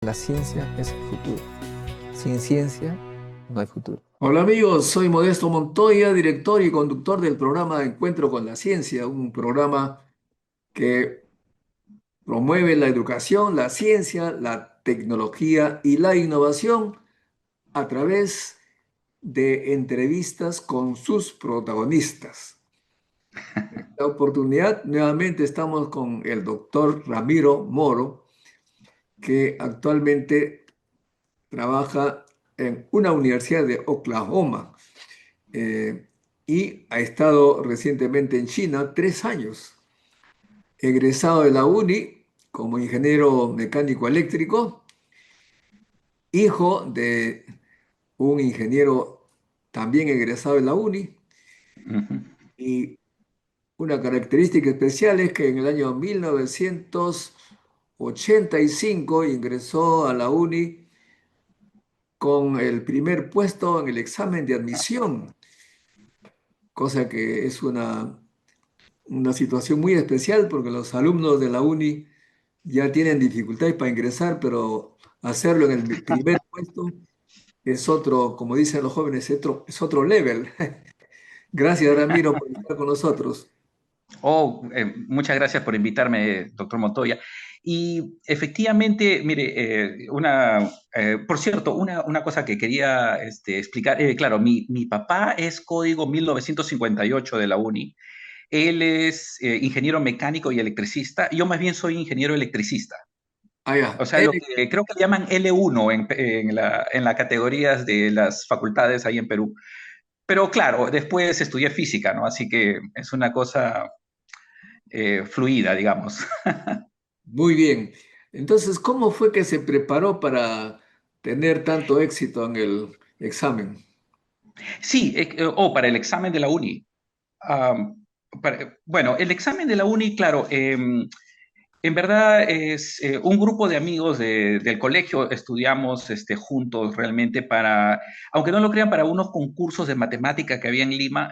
la ciencia es el futuro. Sin ciencia no hay futuro. Hola amigos, soy Modesto Montoya, director y conductor del programa Encuentro con la Ciencia, un programa que promueve la educación, la ciencia, la tecnología y la innovación a través de entrevistas con sus protagonistas. En esta oportunidad, nuevamente estamos con el doctor Ramiro Moro, que actualmente trabaja en una universidad de Oklahoma. eh, y ha estado recientemente en China 3 años. Egresado de la UNI como ingeniero mecánico eléctrico, hijo de un ingeniero también egresado de la UNI. Ujú. Y una característica especial es que en el año 1985 ingresó a la UNI con el primer puesto en el examen de admisión, cosa que es una situación muy especial porque los alumnos de la UNI ya tienen dificultades para ingresar, pero hacerlo en el primer puesto es otro, como dicen los jóvenes, es otro level. Gracias, Ramiro, por estar con nosotros. Muchas gracias por invitarme, doctor Montoya. Y efectivamente, mire, por cierto, una cosa que quería explicar, claro, mi papá es código 1958 de la UNI. Él es ingeniero mecánico y electricista. Yo más bien soy ingeniero electricista. Ah, O ya. sea, lo que creo que llaman L1 en las categorías de las facultades ahí en Perú. Pero claro, después estudié física, ¿no? Así que es una cosa fluida, digamos. Muy bien. Entonces, ¿cómo fue que se preparó para tener tanto éxito en el examen? Sí, para el examen de la uni. Bueno, el examen de la uni, claro, en verdad es un grupo de amigos del colegio, estudiamos juntos realmente para, aunque no lo crean, para unos concursos de matemática que había en Lima.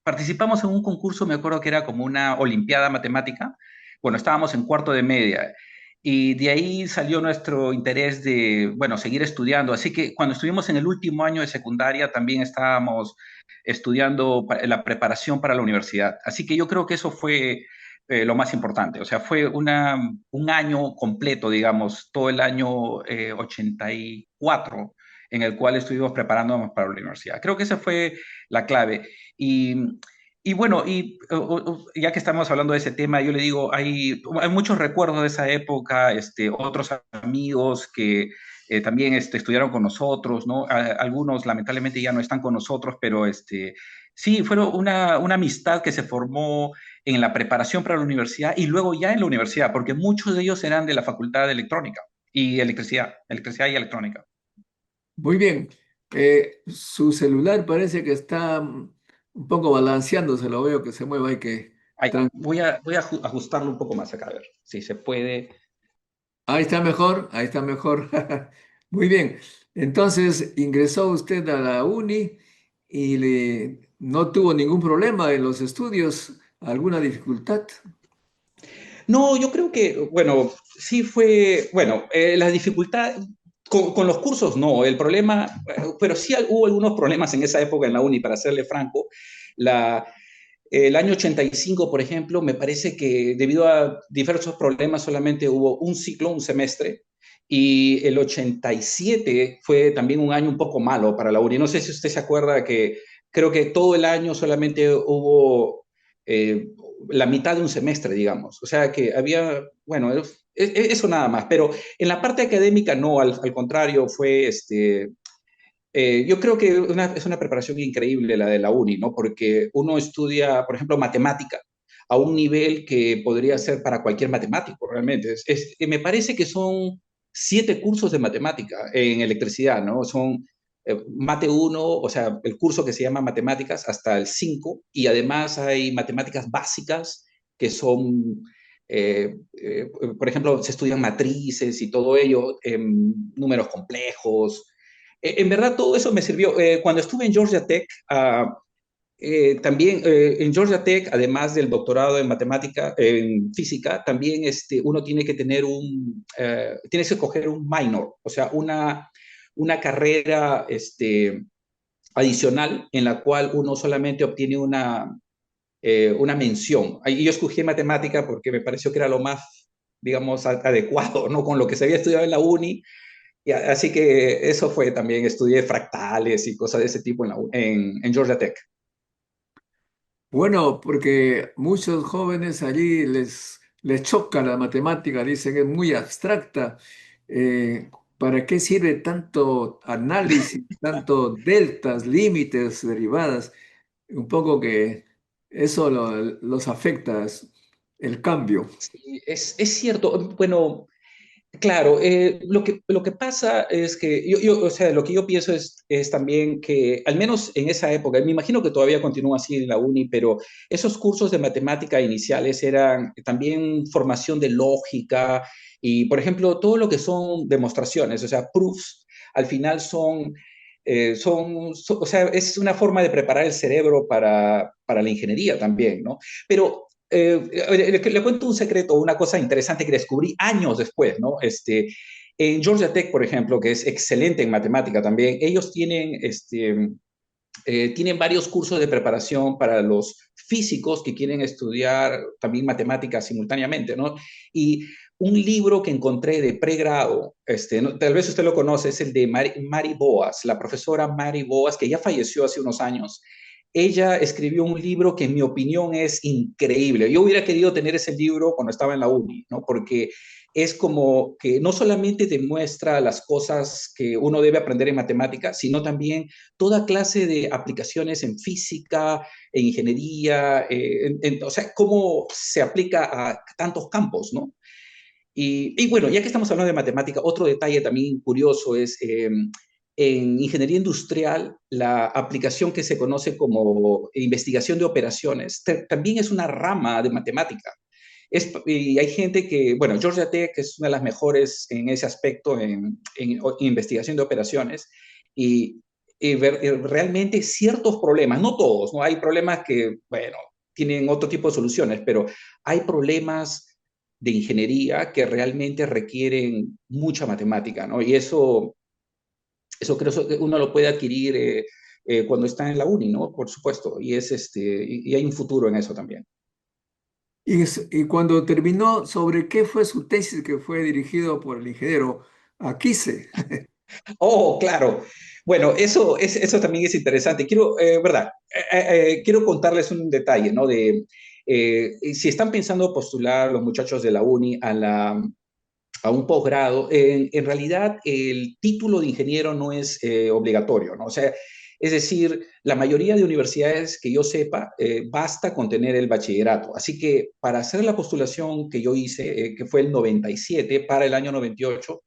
Participamos en un concurso, me acuerdo que era como una olimpiada matemática. Bueno, estábamos en cuarto de media. Y de ahí salió nuestro interés de, bueno, seguir estudiando. Así que cuando estuvimos en el último año de secundaria, también estábamos estudiando la preparación para la universidad. Así que yo creo que eso fue lo más importante. O sea, fue un año completo, digamos, todo el año 84, en el cual estuvimos preparándonos para la universidad. Creo que esa fue la clave. Y bueno, ya que estamos hablando de ese tema, yo le digo, hay muchos recuerdos de esa época, otros amigos que también estudiaron con nosotros, ¿no? Algunos lamentablemente ya no están con nosotros, pero sí, fueron una amistad que se formó en la preparación para la universidad y luego ya en la universidad, porque muchos de ellos eran de la Facultad de Electrónica y Electricidad y Electrónica. Muy bien. Su celular parece que está un poco balanceándose, lo veo que se mueve, hay que... Ay, voy a ajustarlo un poco más acá, a ver si se puede. Ahí está mejor, ahí está mejor. Muy bien. Entonces ingresó usted a la uni y no tuvo ningún problema en los estudios, alguna dificultad. No, yo creo que, bueno, sí fue, bueno, la dificultad con los cursos no, el problema, pero sí hubo algunos problemas en esa época en la uni, para serle franco. La, el año 85, por ejemplo, me parece que debido a diversos problemas solamente hubo un ciclo, un semestre, y el 87 fue también un año un poco malo para la uni. No sé si usted se acuerda que creo que todo el año solamente hubo la mitad de un semestre, digamos. O sea que había, bueno, eso nada más, pero en la parte académica no, al contrario, fue yo creo que es una preparación increíble la de la uni, ¿no? Porque uno estudia, por ejemplo, matemática a un nivel que podría ser para cualquier matemático, realmente. Me parece que son 7 cursos de matemática en electricidad, ¿no? Son Mate uno, o sea, el curso que se llama Matemáticas hasta el 5, y además hay matemáticas básicas que son, por ejemplo, se estudian matrices y todo ello, números complejos. En verdad, todo eso me sirvió. Cuando estuve en Georgia Tech, También en Georgia Tech, además del doctorado en matemática, en física, también uno tiene que tener tienes que escoger un minor, o sea, una carrera adicional en la cual uno solamente obtiene una mención. Y yo escogí matemática porque me pareció que era lo más, digamos, adecuado, ¿no? Con lo que se había estudiado en la uni. Así que eso fue también, estudié fractales y cosas de ese tipo en Georgia Tech. Bueno, porque muchos jóvenes allí les choca la matemática, dicen que es muy abstracta. Eh, ¿Para qué sirve tanto análisis, tanto deltas, límites, derivadas? Un poco que eso los afecta, el cambio. Sí, es cierto. Bueno, claro, lo que pasa es que o sea, lo que yo pienso es también que, al menos en esa época, me imagino que todavía continúa así en la uni, pero esos cursos de matemática iniciales eran también formación de lógica y, por ejemplo, todo lo que son demostraciones, o sea, proofs, al final o sea, es una forma de preparar el cerebro para la ingeniería también, ¿no? Pero le cuento un secreto, una cosa interesante que descubrí años después, ¿no? En Georgia Tech, por ejemplo, que es excelente en matemática también, ellos tienen varios cursos de preparación para los físicos que quieren estudiar también matemáticas simultáneamente, ¿no? Y un libro que encontré de pregrado, ¿no? Tal vez usted lo conoce, es el de Mary Boas, la profesora Mary Boas, que ya falleció hace unos años. Ella escribió un libro que en mi opinión es increíble. Yo hubiera querido tener ese libro cuando estaba en la uni, ¿no? Porque es como que no solamente demuestra las cosas que uno debe aprender en matemáticas, sino también toda clase de aplicaciones en física, en ingeniería, o sea, cómo se aplica a tantos campos, ¿no? Y bueno, ya que estamos hablando de matemática, otro detalle también curioso es, en ingeniería industrial, la aplicación que se conoce como investigación de operaciones también es una rama de matemática. Y hay gente que, bueno, Georgia Tech es una de las mejores en ese aspecto, en investigación de operaciones, y, realmente ciertos problemas, no todos, ¿no? Hay problemas que, bueno, tienen otro tipo de soluciones, pero hay problemas de ingeniería que realmente requieren mucha matemática, ¿no? Y eso creo que uno lo puede adquirir cuando está en la uni, ¿no? Por supuesto, y hay un futuro en eso también. Y cuando terminó, ¿sobre qué fue su tesis que fue dirigido por el ingeniero Aquise? Oh, claro. Bueno, eso también es interesante. ¿Verdad? Quiero contarles un detalle, ¿no? Si están pensando postular los muchachos de la uni a un posgrado, en realidad el título de ingeniero no es obligatorio, ¿no? O sea, es decir, la mayoría de universidades que yo sepa, basta con tener el bachillerato. Así que para hacer la postulación que yo hice, que fue el 97 para el año 98,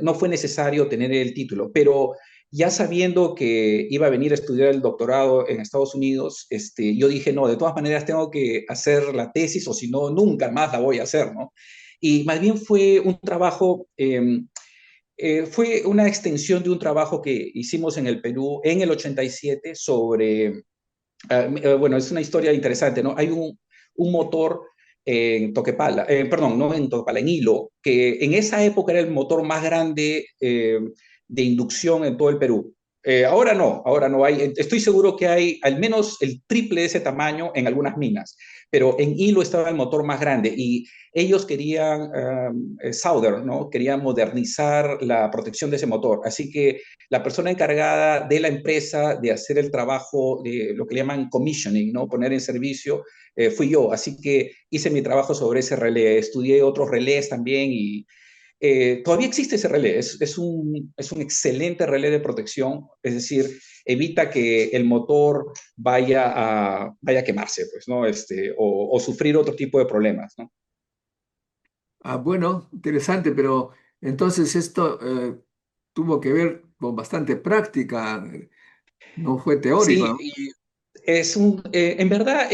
no fue necesario tener el título, pero ya sabiendo que iba a venir a estudiar el doctorado en Estados Unidos, yo dije, no, de todas maneras tengo que hacer la tesis o si no, nunca más la voy a hacer, ¿no? Y más bien fue un trabajo, fue una extensión de un trabajo que hicimos en el Perú en el 87 sobre, bueno, es una historia interesante, ¿no? Hay un motor en Toquepala, perdón, no en Toquepala, en Hilo, que en esa época era el motor más grande de inducción en todo el Perú. Ahora no hay, estoy seguro que hay al menos el triple de ese tamaño en algunas minas, pero en Hilo estaba el motor más grande y ellos querían solder, ¿no? Querían modernizar la protección de ese motor. Así que la persona encargada de la empresa de hacer el trabajo de lo que le llaman commissioning, ¿no? Poner en servicio, fui yo. Así que hice mi trabajo sobre ese relé, estudié otros relés también y todavía existe ese relé. Es un excelente relé de protección, es decir, evita que el motor vaya a quemarse, pues, ¿no? O sufrir otro tipo de problemas, ¿no? Ah, bueno, interesante, pero entonces esto tuvo que ver con bastante práctica, no fue teórico, Sí, ¿no? y en verdad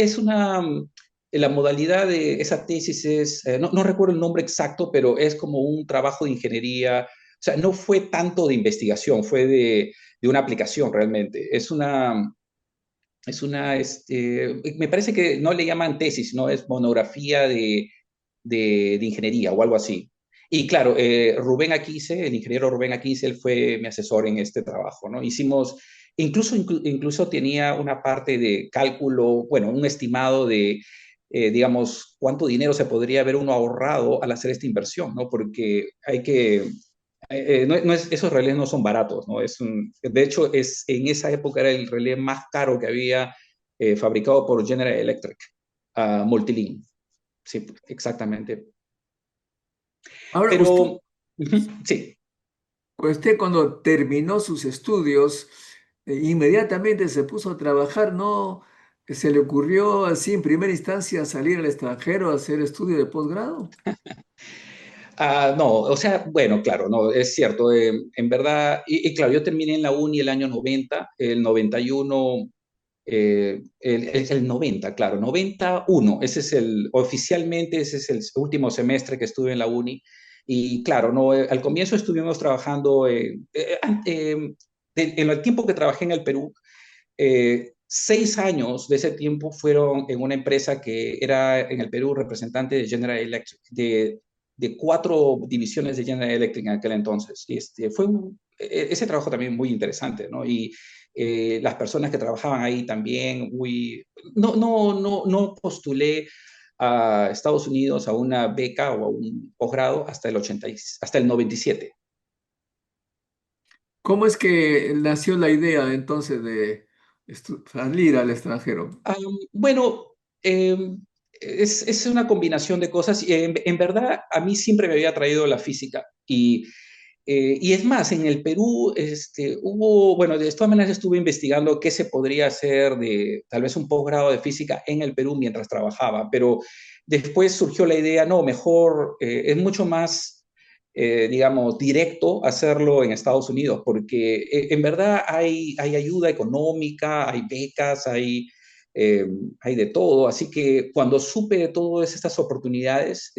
la modalidad de esa tesis es, no recuerdo el nombre exacto, pero es como un trabajo de ingeniería, o sea, no fue tanto de investigación, fue de una aplicación realmente. Me parece que no le llaman tesis, no es monografía de ingeniería o algo así. Y claro, Rubén Aquise, el ingeniero Rubén Aquise, él fue mi asesor en este trabajo, ¿no? Incluso tenía una parte de cálculo, bueno, un estimado de, digamos, cuánto dinero se podría haber uno ahorrado al hacer esta inversión, ¿no? Porque esos relés no son baratos, ¿no? De hecho, en esa época era el relé más caro que había fabricado por General Electric, Multilink. Sí, exactamente. Ahora, Pero, ujú, sí. usted cuando terminó sus estudios, inmediatamente se puso a trabajar, ¿no? ¿Se le ocurrió así en primera instancia salir al extranjero a hacer estudio de posgrado? No, o sea, bueno, claro, no, es cierto. En verdad, y claro, yo terminé en la uni el año 90, el 91, el 90, claro, 91, oficialmente ese es el último semestre que estuve en la uni. Y claro, no, al comienzo estuvimos trabajando, en el tiempo que trabajé en el Perú, 6 años de ese tiempo fueron en una empresa que era en el Perú representante de General Electric, de 4 divisiones de General Electric en aquel entonces. Y ese trabajo también muy interesante, ¿no? Y las personas que trabajaban ahí también, no postulé a Estados Unidos a una beca o a un posgrado hasta el 97. ¿Cómo es que nació la idea entonces de salir al extranjero? Bueno, es una combinación de cosas. Y en verdad, a mí siempre me había traído la física. Y es más, en el Perú bueno, de todas maneras estuve investigando qué se podría hacer de tal vez un posgrado de física en el Perú mientras trabajaba, pero después surgió la idea, no, mejor, es mucho más, digamos, directo hacerlo en Estados Unidos, porque en verdad hay ayuda económica, hay becas, eh, hay de todo, así que cuando supe de todas estas oportunidades,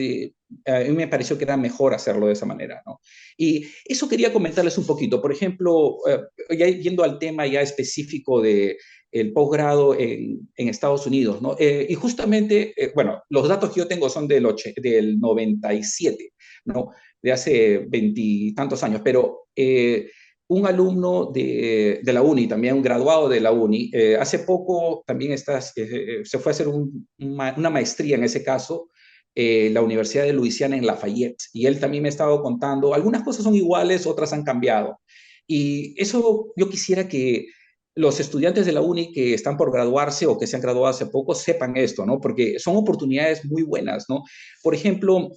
a mí me pareció que era mejor hacerlo de esa manera, ¿no? Y eso quería comentarles un poquito. Por ejemplo, ya yendo al tema ya específico de el posgrado en Estados Unidos, ¿no? Y justamente, bueno, los datos que yo tengo son del 97, ¿no? De hace veintitantos años, pero un alumno de la uni, también un graduado de la uni, hace poco también se fue a hacer una maestría en ese caso, la Universidad de Luisiana en Lafayette. Y él también me ha estado contando, algunas cosas son iguales, otras han cambiado. Y eso yo quisiera que los estudiantes de la uni que están por graduarse o que se han graduado hace poco sepan esto, ¿no? Porque son oportunidades muy buenas, ¿no? Por ejemplo,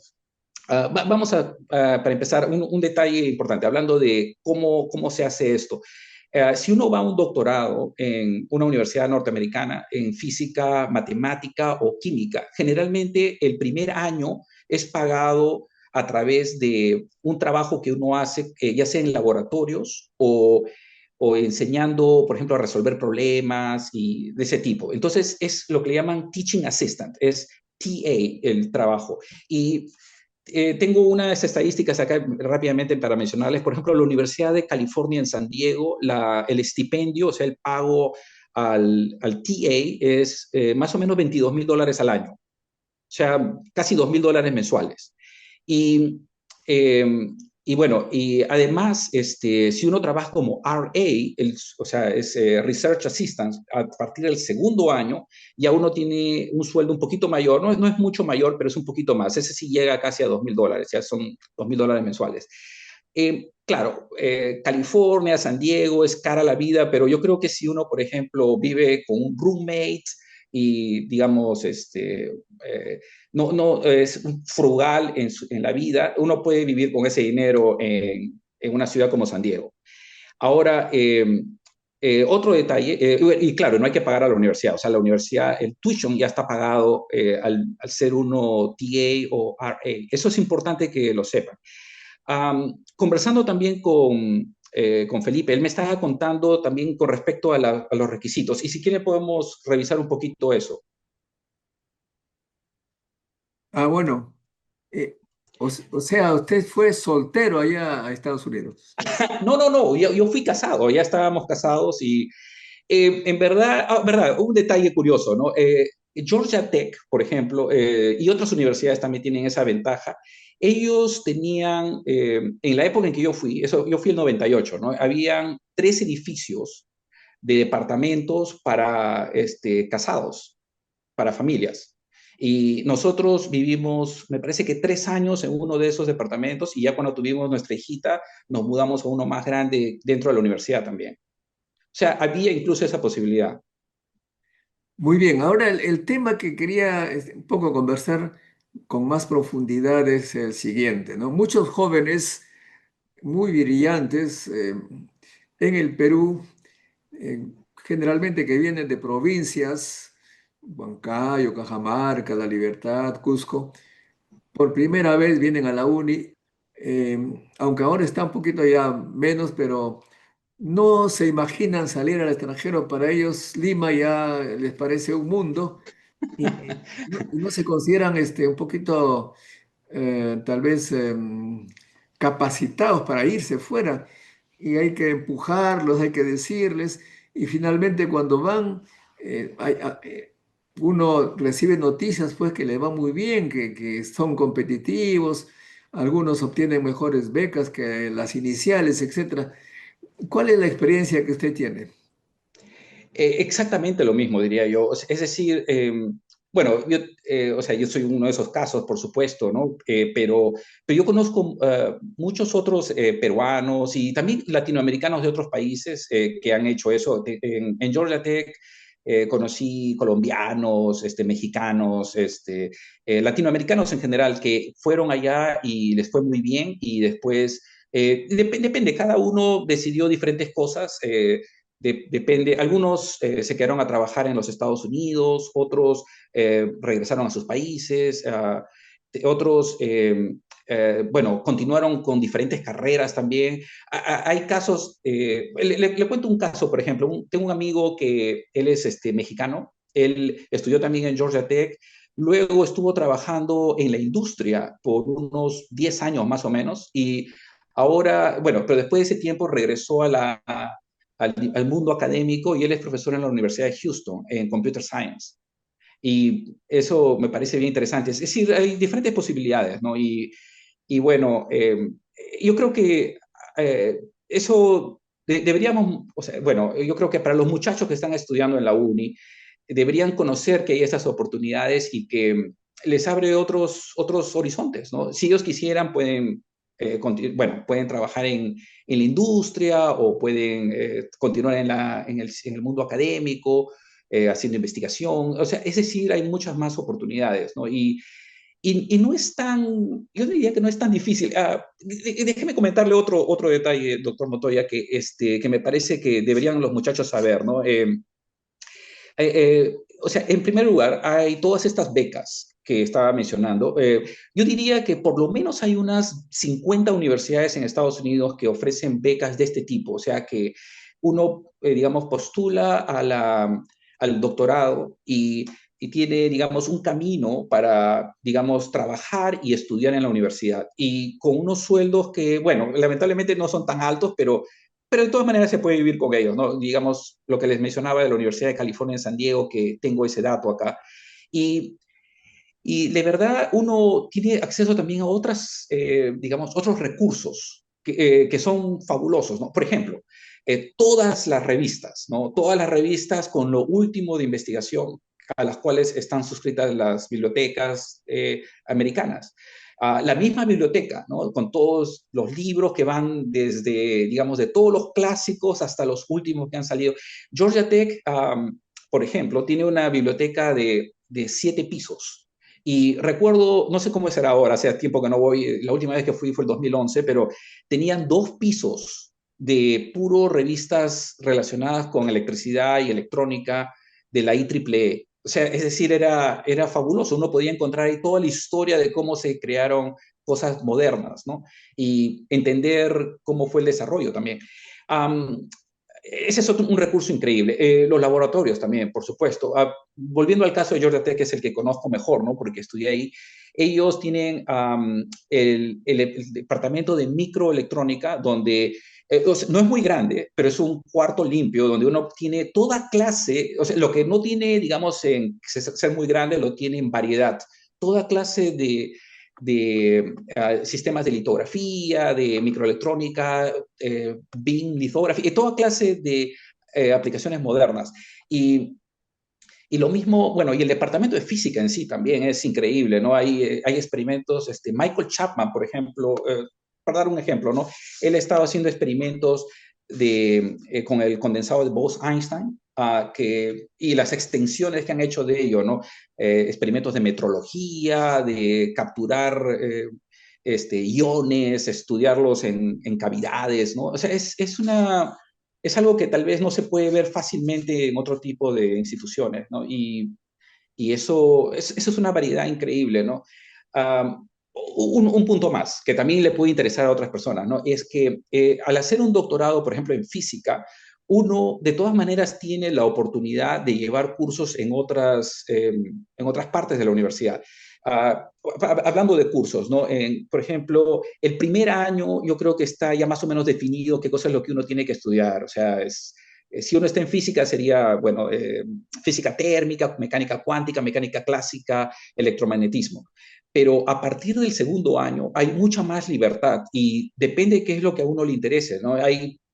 vamos para empezar, un detalle importante, hablando de cómo se hace esto. Si uno va a un doctorado en una universidad norteamericana en física, matemática o química, generalmente el primer año es pagado a través de un trabajo que uno hace, ya sea en laboratorios o enseñando, por ejemplo, a resolver problemas y de ese tipo. Entonces, es lo que le llaman teaching assistant, es TA el trabajo. Y tengo unas estadísticas acá rápidamente para mencionarles. Por ejemplo, la Universidad de California en San Diego, el estipendio, o sea, el pago al TA es más o menos $22,000 al año. O sea, casi $2,000 mensuales. Y, eh, y bueno, y además, si uno trabaja como RA, o sea, es Research Assistant, a partir del segundo año, ya uno tiene un sueldo un poquito mayor, no es mucho mayor, pero es un poquito más. Ese sí llega casi a $2,000, ya son $2,000 mensuales. Claro, California, San Diego, es cara la vida, pero yo creo que si uno, por ejemplo, vive con un roommate y, digamos, no es frugal en la vida, uno puede vivir con ese dinero en una ciudad como San Diego. Ahora, otro detalle, y claro, no hay que pagar a la universidad, o sea, la universidad, el tuition ya está pagado al ser uno TA o RA. Eso es importante que lo sepan. Conversando también con Felipe, él me estaba contando también con respecto a los requisitos, y si quiere podemos revisar un poquito eso. Ah, bueno, eh, o sea, usted fue soltero allá a Estados Unidos. No, yo fui casado, ya estábamos casados y En verdad, un detalle curioso, ¿no? Georgia Tech, por ejemplo, y otras universidades también tienen esa ventaja. Ellos tenían, en la época en que yo fui, yo fui el 98, ¿no? Habían 3 edificios de departamentos para casados, para familias. Y nosotros vivimos, me parece que 3 años en uno de esos departamentos y ya cuando tuvimos nuestra hijita nos mudamos a uno más grande dentro de la universidad también. O sea, había incluso esa posibilidad. Muy bien, ahora el tema que quería un poco conversar con más profundidad es el siguiente, ¿no? Muchos jóvenes muy brillantes en el Perú, generalmente que vienen de provincias, Huancayo, Cajamarca, La Libertad, Cusco, por primera vez vienen a la uni, aunque ahora está un poquito ya menos, pero no se imaginan salir al extranjero. Para ellos Lima ya les parece un mundo y no se consideran un poquito tal vez capacitados para irse fuera. Y hay que empujarlos, hay que decirles. Y finalmente cuando van, uno recibe noticias pues que le va muy bien, que son competitivos, algunos obtienen mejores becas que las iniciales, etcétera. ¿Cuál es la experiencia que usted tiene? Exactamente lo mismo, diría yo. Es decir, bueno, o sea, yo soy uno de esos casos, por supuesto, ¿no? Pero yo conozco muchos otros peruanos y también latinoamericanos de otros países que han hecho eso. En Georgia Tech conocí colombianos, mexicanos, latinoamericanos en general que fueron allá y les fue muy bien y después, depende, cada uno decidió diferentes cosas. Depende, algunos se quedaron a trabajar en los Estados Unidos, otros regresaron a sus países, otros, bueno, continuaron con diferentes carreras también. Hay casos, le cuento un caso, por ejemplo, tengo un amigo que él es mexicano, él estudió también en Georgia Tech, luego estuvo trabajando en la industria por unos 10 años más o menos y ahora, bueno, pero después de ese tiempo regresó al mundo académico y él es profesor en la Universidad de Houston en Computer Science. Y eso me parece bien interesante. Es decir, hay diferentes posibilidades, ¿no? Y bueno, yo creo que eso deberíamos, o sea, bueno, yo creo que para los muchachos que están estudiando en la uni, deberían conocer que hay esas oportunidades y que les abre otros horizontes, ¿no? Si ellos quisieran, pueden, bueno, pueden trabajar en la industria o pueden continuar en el mundo académico, haciendo investigación. O sea, es decir, hay muchas más oportunidades, ¿no? Y no es tan, yo diría que no es tan difícil. Déjeme comentarle otro detalle, doctor Montoya, que me parece que deberían los muchachos saber, ¿no? O sea, en primer lugar, hay todas estas becas que estaba mencionando. Yo diría que por lo menos hay unas 50 universidades en Estados Unidos que ofrecen becas de este tipo. O sea, que uno, digamos, postula al doctorado y tiene, digamos, un camino para, digamos, trabajar y estudiar en la universidad. Y con unos sueldos que, bueno, lamentablemente no son tan altos, pero de todas maneras se puede vivir con ellos, ¿no? Digamos, lo que les mencionaba de la Universidad de California en San Diego, que tengo ese dato acá. Y, y de verdad uno tiene acceso también a digamos, otros recursos que son fabulosos, ¿no? Por ejemplo, todas las revistas, ¿no? Todas las revistas con lo último de investigación a las cuales están suscritas las bibliotecas americanas. La misma biblioteca, ¿no? Con todos los libros que van desde, digamos, de todos los clásicos hasta los últimos que han salido. Georgia Tech, por ejemplo, tiene una biblioteca de 7 pisos. Y recuerdo, no sé cómo será ahora, hace tiempo que no voy, la última vez que fui fue el 2011, pero tenían 2 pisos de puro revistas relacionadas con electricidad y electrónica de la IEEE. O sea, es decir, era fabuloso. Uno podía encontrar ahí toda la historia de cómo se crearon cosas modernas, ¿no? Y entender cómo fue el desarrollo también. Um, Ese es un recurso increíble. Los laboratorios también, por supuesto. Volviendo al caso de Georgia Tech, que es el que conozco mejor, ¿no? Porque estudié ahí. Ellos tienen el departamento de microelectrónica, donde O sea, no es muy grande, pero es un cuarto limpio donde uno tiene toda clase, o sea, lo que no tiene, digamos, en ser muy grande, lo tiene en variedad. Toda clase de sistemas de litografía, de microelectrónica, BIM, litografía, y toda clase de aplicaciones modernas. Y lo mismo, bueno, y el departamento de física en sí también es increíble, ¿no? Hay experimentos, Michael Chapman, por ejemplo, para dar un ejemplo, ¿no? Él ha estado haciendo experimentos con el condensado de Bose-Einstein, y las extensiones que han hecho de ello, ¿no? Experimentos de metrología, de capturar iones, estudiarlos en cavidades, ¿no? O sea, es algo que tal vez no se puede ver fácilmente en otro tipo de instituciones, ¿no? Y eso es una variedad increíble, ¿no? Un punto más que también le puede interesar a otras personas, ¿no? Es que al hacer un doctorado, por ejemplo, en física, uno de todas maneras tiene la oportunidad de llevar cursos en otras partes de la universidad. Uh, Hablando de cursos, ¿no? Por ejemplo, el primer año yo creo que está ya más o menos definido qué cosa es lo que uno tiene que estudiar. O sea, si uno está en física sería, bueno, física térmica, mecánica cuántica, mecánica clásica, electromagnetismo. Pero a partir del segundo año hay mucha más libertad y depende de qué es lo que a uno le interese, ¿no?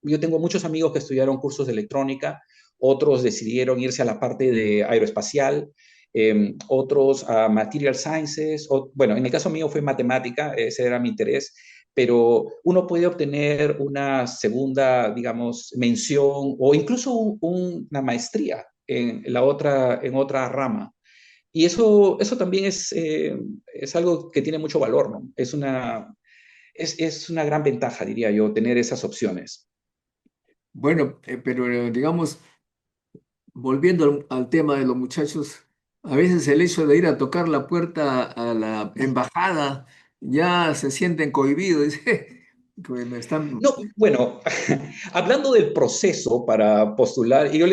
Yo tengo muchos amigos que estudiaron cursos de electrónica, otros decidieron irse a la parte de aeroespacial, otros a material sciences, bueno, en el caso mío fue matemática, ese era mi interés, pero uno puede obtener una segunda, digamos, mención o incluso una maestría en otra rama. Y eso también es algo que tiene mucho valor, ¿no? Es una gran ventaja, diría yo, tener esas opciones. Bueno, pero digamos, volviendo al tema de los muchachos, a veces el hecho de ir a tocar la puerta a la embajada ya se sienten cohibidos, dice, que me están... No, bueno, hablando del proceso para postular, yo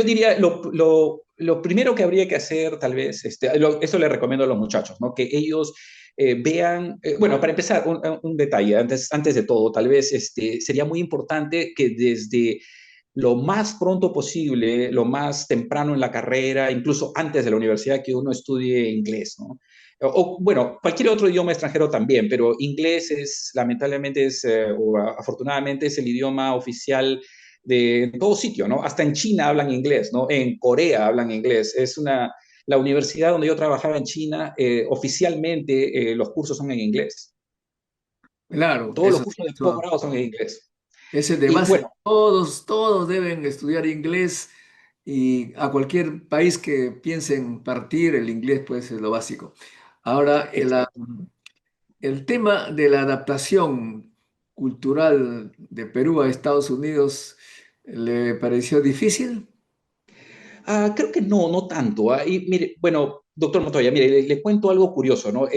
diría lo primero que habría que hacer, tal vez, eso le recomiendo a los muchachos, ¿no? Que ellos vean, bueno, para empezar, un detalle, antes de todo, tal vez sería muy importante que desde lo más pronto posible, lo más temprano en la carrera, incluso antes de la universidad, que uno estudie inglés, ¿no? Bueno, cualquier otro idioma extranjero también, pero inglés lamentablemente, o afortunadamente, es el idioma oficial de todo sitio, ¿no? Hasta en China hablan inglés, ¿no? En Corea hablan inglés. La universidad donde yo trabajaba en China, oficialmente los cursos son en inglés. Claro, Todos los cursos de posgrado son en inglés. ese es de Y base. bueno, Todos deben estudiar inglés y a cualquier país que piensen partir, el inglés pues es lo básico. Ahora, exacto. el tema de la adaptación cultural de Perú a Estados Unidos, ¿le pareció difícil? Creo que no, no tanto. Y mire, bueno, doctor Montoya, mire, le cuento algo curioso, ¿no?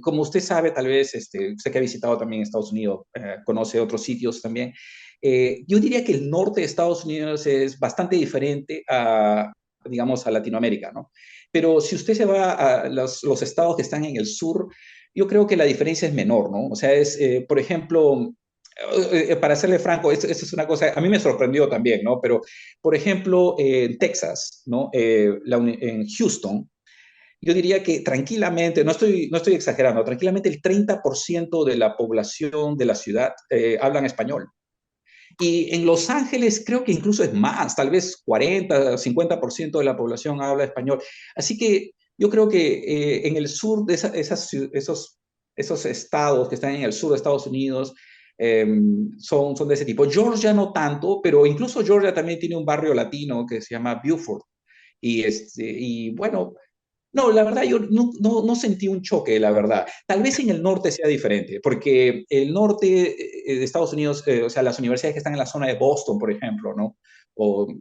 Como usted sabe, tal vez, usted que ha visitado también Estados Unidos, conoce otros sitios también. Yo diría que el norte de Estados Unidos es bastante diferente digamos, a Latinoamérica, ¿no? Pero si usted se va a los estados que están en el sur, yo creo que la diferencia es menor, ¿no? O sea, por ejemplo, para serle franco, esto es una cosa, a mí me sorprendió también, ¿no? Pero, por ejemplo, en Texas, ¿no? En Houston, yo diría que tranquilamente, no estoy exagerando, tranquilamente el 30% de la población de la ciudad hablan español. Y en Los Ángeles creo que incluso es más, tal vez 40, 50% de la población habla español. Así que yo creo que en el sur de esos estados que están en el sur de Estados Unidos eh, son de ese tipo. Georgia no tanto, pero incluso Georgia también tiene un barrio latino que se llama Beaufort. Y bueno, no, la verdad yo no sentí un choque, la verdad. Tal vez en el norte sea diferente, porque el norte de Estados Unidos, o sea, las universidades que están en la zona de Boston, por ejemplo, ¿no? O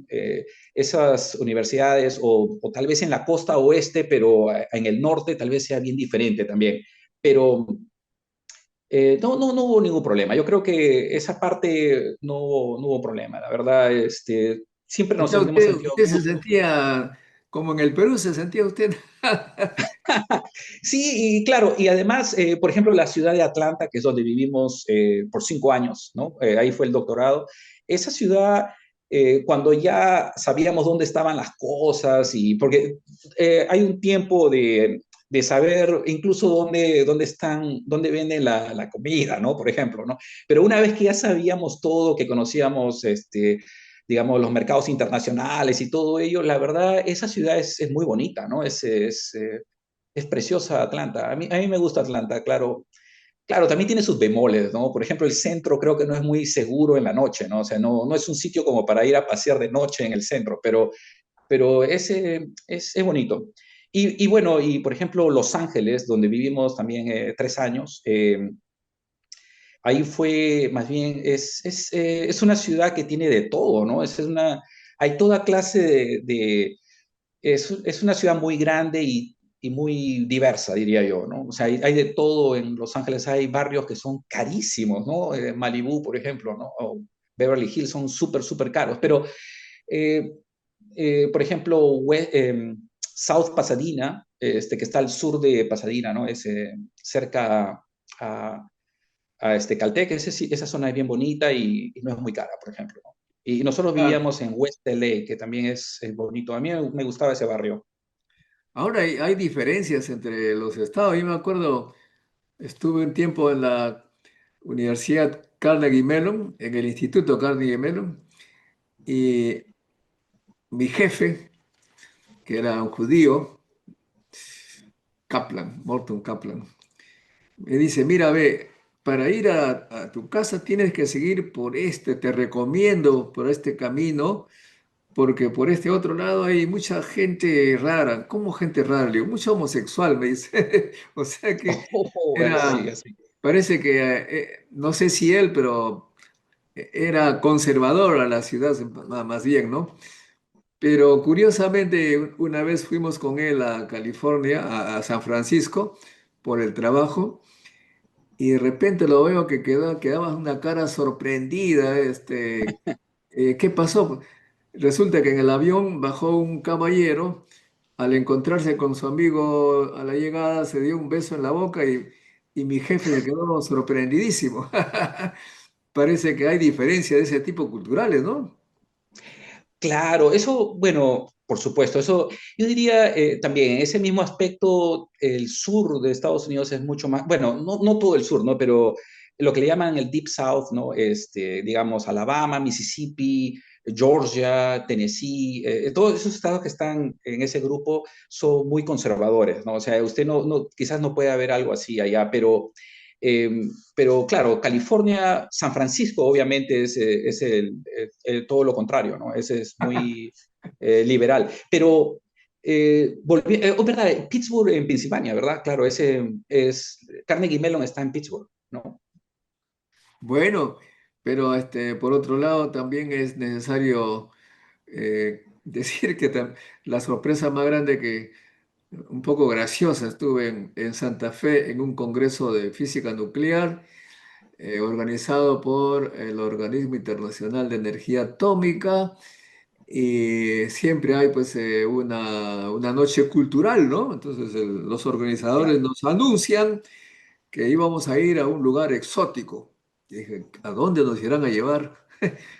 esas universidades, o tal vez en la costa oeste, pero en el norte tal vez sea bien diferente también. Pero no hubo ningún problema. Yo creo que esa parte no hubo problema. La verdad, siempre O nos sea, hemos usted, sentido usted se gusto. sentía como en el Perú se sentía usted. Sí, y claro, y además, por ejemplo, la ciudad de Atlanta, que es donde vivimos por 5 años, ¿no? Ahí fue el doctorado. Esa ciudad, cuando ya sabíamos dónde estaban las cosas, y porque hay un tiempo de saber incluso dónde venden la comida, ¿no? Por ejemplo, ¿no? Pero una vez que ya sabíamos todo, que conocíamos, digamos, los mercados internacionales y todo ello, la verdad, esa ciudad es muy bonita, ¿no? Es preciosa Atlanta. A mí me gusta Atlanta, claro. Claro, también tiene sus bemoles, ¿no? Por ejemplo, el centro creo que no es muy seguro en la noche, ¿no? O sea, no es un sitio como para ir a pasear de noche en el centro, pero es bonito. Y bueno, y por ejemplo, Los Ángeles, donde vivimos también 3 años, ahí fue, más bien, es una ciudad que tiene de todo, ¿no? Hay toda clase es una ciudad muy grande y muy diversa, diría yo, ¿no? O sea, hay de todo en Los Ángeles, hay barrios que son carísimos, ¿no? Malibú, por ejemplo, ¿no? O Beverly Hills son súper, súper caros, pero, eh, por ejemplo, South Pasadena, que está al sur de Pasadena, ¿no? Es cerca a, a Caltech, esa zona es bien bonita y no es muy cara, por ejemplo, ¿no? Y nosotros Ah, vivíamos en West LA, que también es bonito. A mí me gustaba ese barrio. ahora hay diferencias entre los estados. Yo me acuerdo, estuve un tiempo en la Universidad Carnegie Mellon, en el Instituto Carnegie Mellon, y mi jefe, que era un judío, Kaplan, Morton Kaplan, me dice, mira, ve, para ir a tu casa tienes que seguir por te recomiendo por este camino, porque por este otro lado hay mucha gente rara. ¿Cómo gente rara? Le digo, mucho homosexual, me dice. O sea que Oh, así, era, así. parece que, no sé si él, pero era conservador a la ciudad, más bien, ¿no? Pero curiosamente, una vez fuimos con él a California, a San Francisco, por el trabajo. Y de repente lo veo que quedaba una cara sorprendida. ¿Qué pasó? Resulta que en el avión bajó un caballero, al encontrarse con su amigo a la llegada, se dio un beso en la boca y mi jefe se quedó sorprendidísimo. Parece que hay diferencias de ese tipo culturales, ¿no? Claro, eso, bueno, por supuesto, eso, yo diría también, ese mismo aspecto, el sur de Estados Unidos es mucho más, bueno, no todo el sur, ¿no? Pero lo que le llaman el Deep South, ¿no? Digamos, Alabama, Mississippi, Georgia, Tennessee, todos esos estados que están en ese grupo son muy conservadores, ¿no? O sea, usted quizás no puede haber algo así allá, eh, pero claro, California, San Francisco obviamente es todo lo contrario, ¿no? Ese es muy liberal. Pero, ¿verdad? Pittsburgh en Pensilvania, ¿verdad? Claro, Carnegie Mellon está en Pittsburgh, ¿no? Bueno, pero por otro lado también es necesario decir que la sorpresa más grande que un poco graciosa. Estuve en Santa Fe en un congreso de física nuclear organizado por el Organismo Internacional de Energía Atómica y siempre hay pues una noche cultural, ¿no? Entonces los organizadores Claro. nos anuncian que íbamos a ir a un lugar exótico. Y dije, ¿a dónde nos irán a llevar?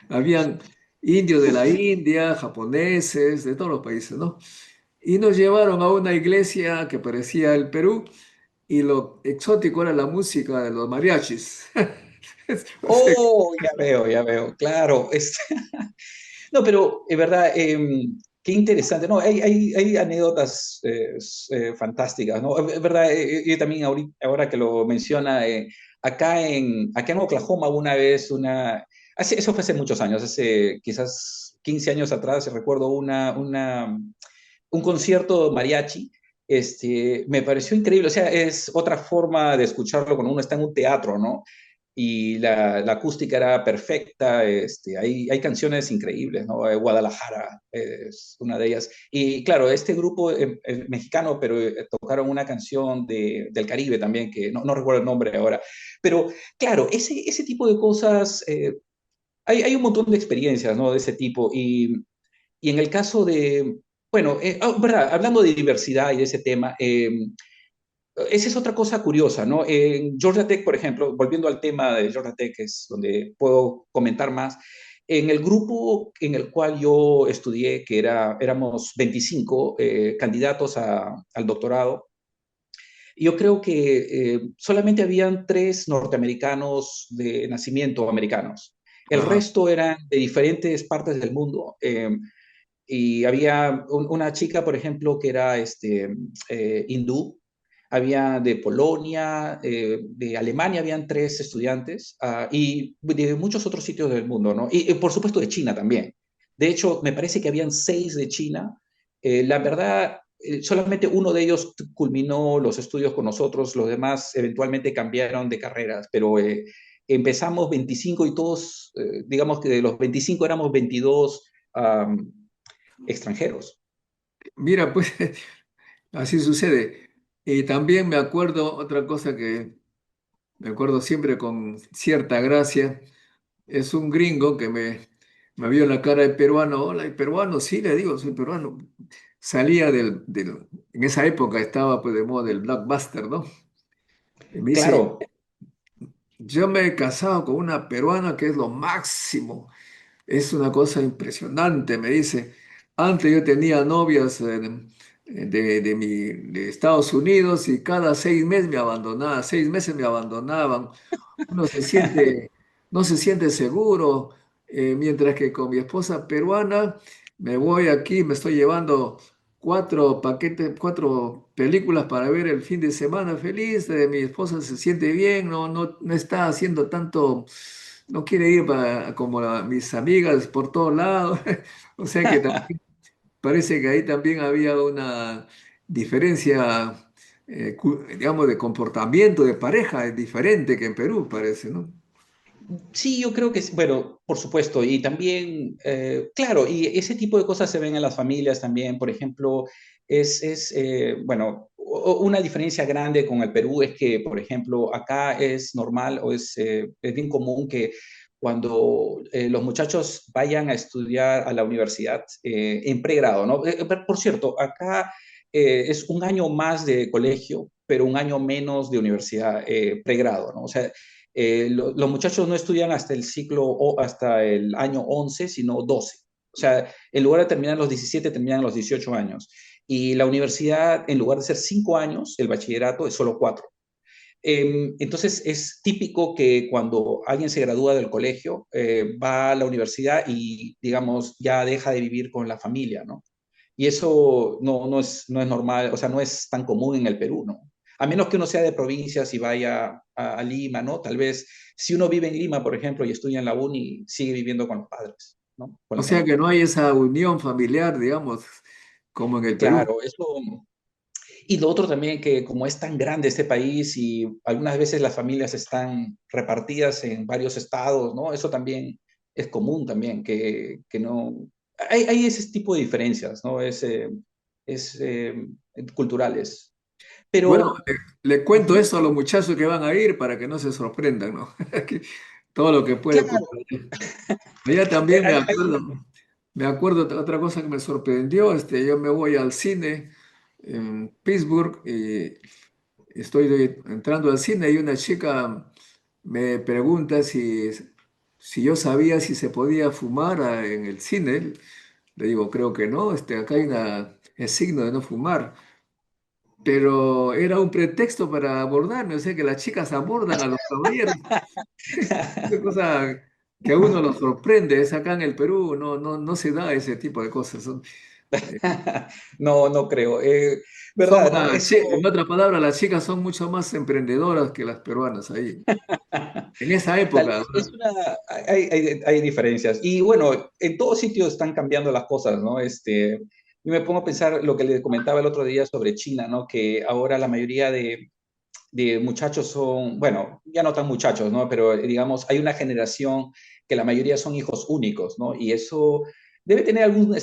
Habían indios de la India, japoneses, de todos los países, ¿no? Y nos llevaron a una iglesia que parecía el Perú y lo exótico era la música de los mariachis. O sea, Oh, ya veo, claro. No, pero es verdad, qué interesante, ¿no? Hay anécdotas fantásticas, ¿no? Es verdad, yo también ahora que lo menciona, acá en Oklahoma una vez, eso fue hace muchos años, hace quizás 15 años atrás, recuerdo un concierto mariachi. Me pareció increíble, o sea, es otra forma de escucharlo cuando uno está en un teatro, ¿no? Y la acústica era perfecta, hay canciones increíbles, ¿no? Guadalajara es una de ellas. Y claro, este grupo mexicano, pero tocaron una canción del Caribe también, que no recuerdo el nombre ahora. Pero claro, ese tipo de cosas, hay un montón de experiencias, ¿no? De ese tipo. Y en el caso Bueno, verdad, hablando de diversidad y de ese tema, esa es otra cosa curiosa, ¿no? En Georgia Tech, por ejemplo, volviendo al tema de Georgia Tech, que es donde puedo comentar más, en el grupo en el cual yo estudié, éramos 25 candidatos al doctorado, yo creo que solamente habían 3 norteamericanos de nacimiento americanos. El Ajá. resto eran de diferentes partes del mundo. Y había una chica, por ejemplo, que era hindú, había de Polonia, de Alemania habían 3 estudiantes, y de muchos otros sitios del mundo, ¿no? Y por supuesto de China también. De hecho, me parece que habían 6 de China. La verdad, solamente uno de ellos culminó los estudios con nosotros, los demás eventualmente cambiaron de carreras, pero empezamos 25 y todos, digamos que de los 25 éramos 22 extranjeros. Mira, pues así sucede. Y también me acuerdo otra cosa que me acuerdo siempre con cierta gracia, es un gringo que me vio la cara de peruano. Hola, ¿y peruano? Sí, le digo, soy peruano. Salía en esa época estaba pues de moda el blockbuster, ¿no? Y me dice, Claro, yo me he casado con una peruana que es lo máximo. Es una cosa impresionante, me dice. Antes yo tenía novias de Estados Unidos y cada 6 meses me abandonaban, 6 meses me abandonaban. Uno se siente, no se siente seguro, mientras que con mi esposa peruana me voy aquí, me estoy llevando 4 paquetes, 4 películas para ver el fin de semana feliz. Mi esposa se siente bien, no está haciendo tanto, no quiere ir como mis amigas por todos lados. O sea que también parece que ahí también había una diferencia, digamos, de comportamiento de pareja, es diferente que en Perú, parece, ¿no? sí, yo creo que, bueno, por supuesto, y también, claro, y ese tipo de cosas se ven en las familias también, por ejemplo, bueno, una diferencia grande con el Perú es que, por ejemplo, acá es normal o es bien común que cuando los muchachos vayan a estudiar a la universidad en pregrado, ¿no? Por cierto, acá es un año más de colegio, pero un año menos de universidad, pregrado, ¿no? O sea, los muchachos no estudian hasta el ciclo o hasta el año 11, sino 12. O sea, en lugar de terminar a los 17, terminan a los 18 años. Y la universidad, en lugar de ser 5 años, el bachillerato es solo 4. Entonces, es típico que cuando alguien se gradúa del colegio, va a la universidad y, digamos, ya deja de vivir con la familia, ¿no? Y eso no es normal, o sea, no es tan común en el Perú, ¿no? A menos que uno sea de provincias y vaya a Lima, ¿no? Tal vez si uno vive en Lima, por ejemplo, y estudia en la uni, sigue viviendo con los padres, ¿no? Con O la sea que familia. no hay esa unión familiar, digamos, como en el Perú. Claro, eso. Y lo otro también que como es tan grande este país y algunas veces las familias están repartidas en varios estados, ¿no? Eso también es común también, que no. Hay ese tipo de diferencias, ¿no? Es culturales. Bueno, Pero, le cuento ujú, eso a los muchachos que van a ir para que no se sorprendan, ¿no? Que todo lo que puede claro, ocurrir. Allá también hay. me acuerdo de otra cosa que me sorprendió, yo me voy al cine en Pittsburgh y estoy entrando al cine y una chica me pregunta si yo sabía si se podía fumar en el cine. Le digo, creo que no, acá hay el signo de no fumar. Pero era un pretexto para abordarme, o sea que las chicas abordan a los caballeros. Una cosa que a uno lo sorprende, es acá en el Perú, no se da ese tipo de cosas. Eh, No, no creo. Son ¿Verdad, no? Eso. en otras palabras, las chicas son mucho más emprendedoras que las peruanas ahí. En esa Tal época, vez ¿verdad? hay diferencias. Y bueno, en todos sitios están cambiando las cosas, ¿no? Yo me pongo a pensar lo que le comentaba el otro día sobre China, ¿no? Que ahora la mayoría de muchachos son, bueno, ya no tan muchachos, ¿no? Pero digamos, hay una generación que la mayoría son hijos únicos, ¿no? Y eso debe tener algún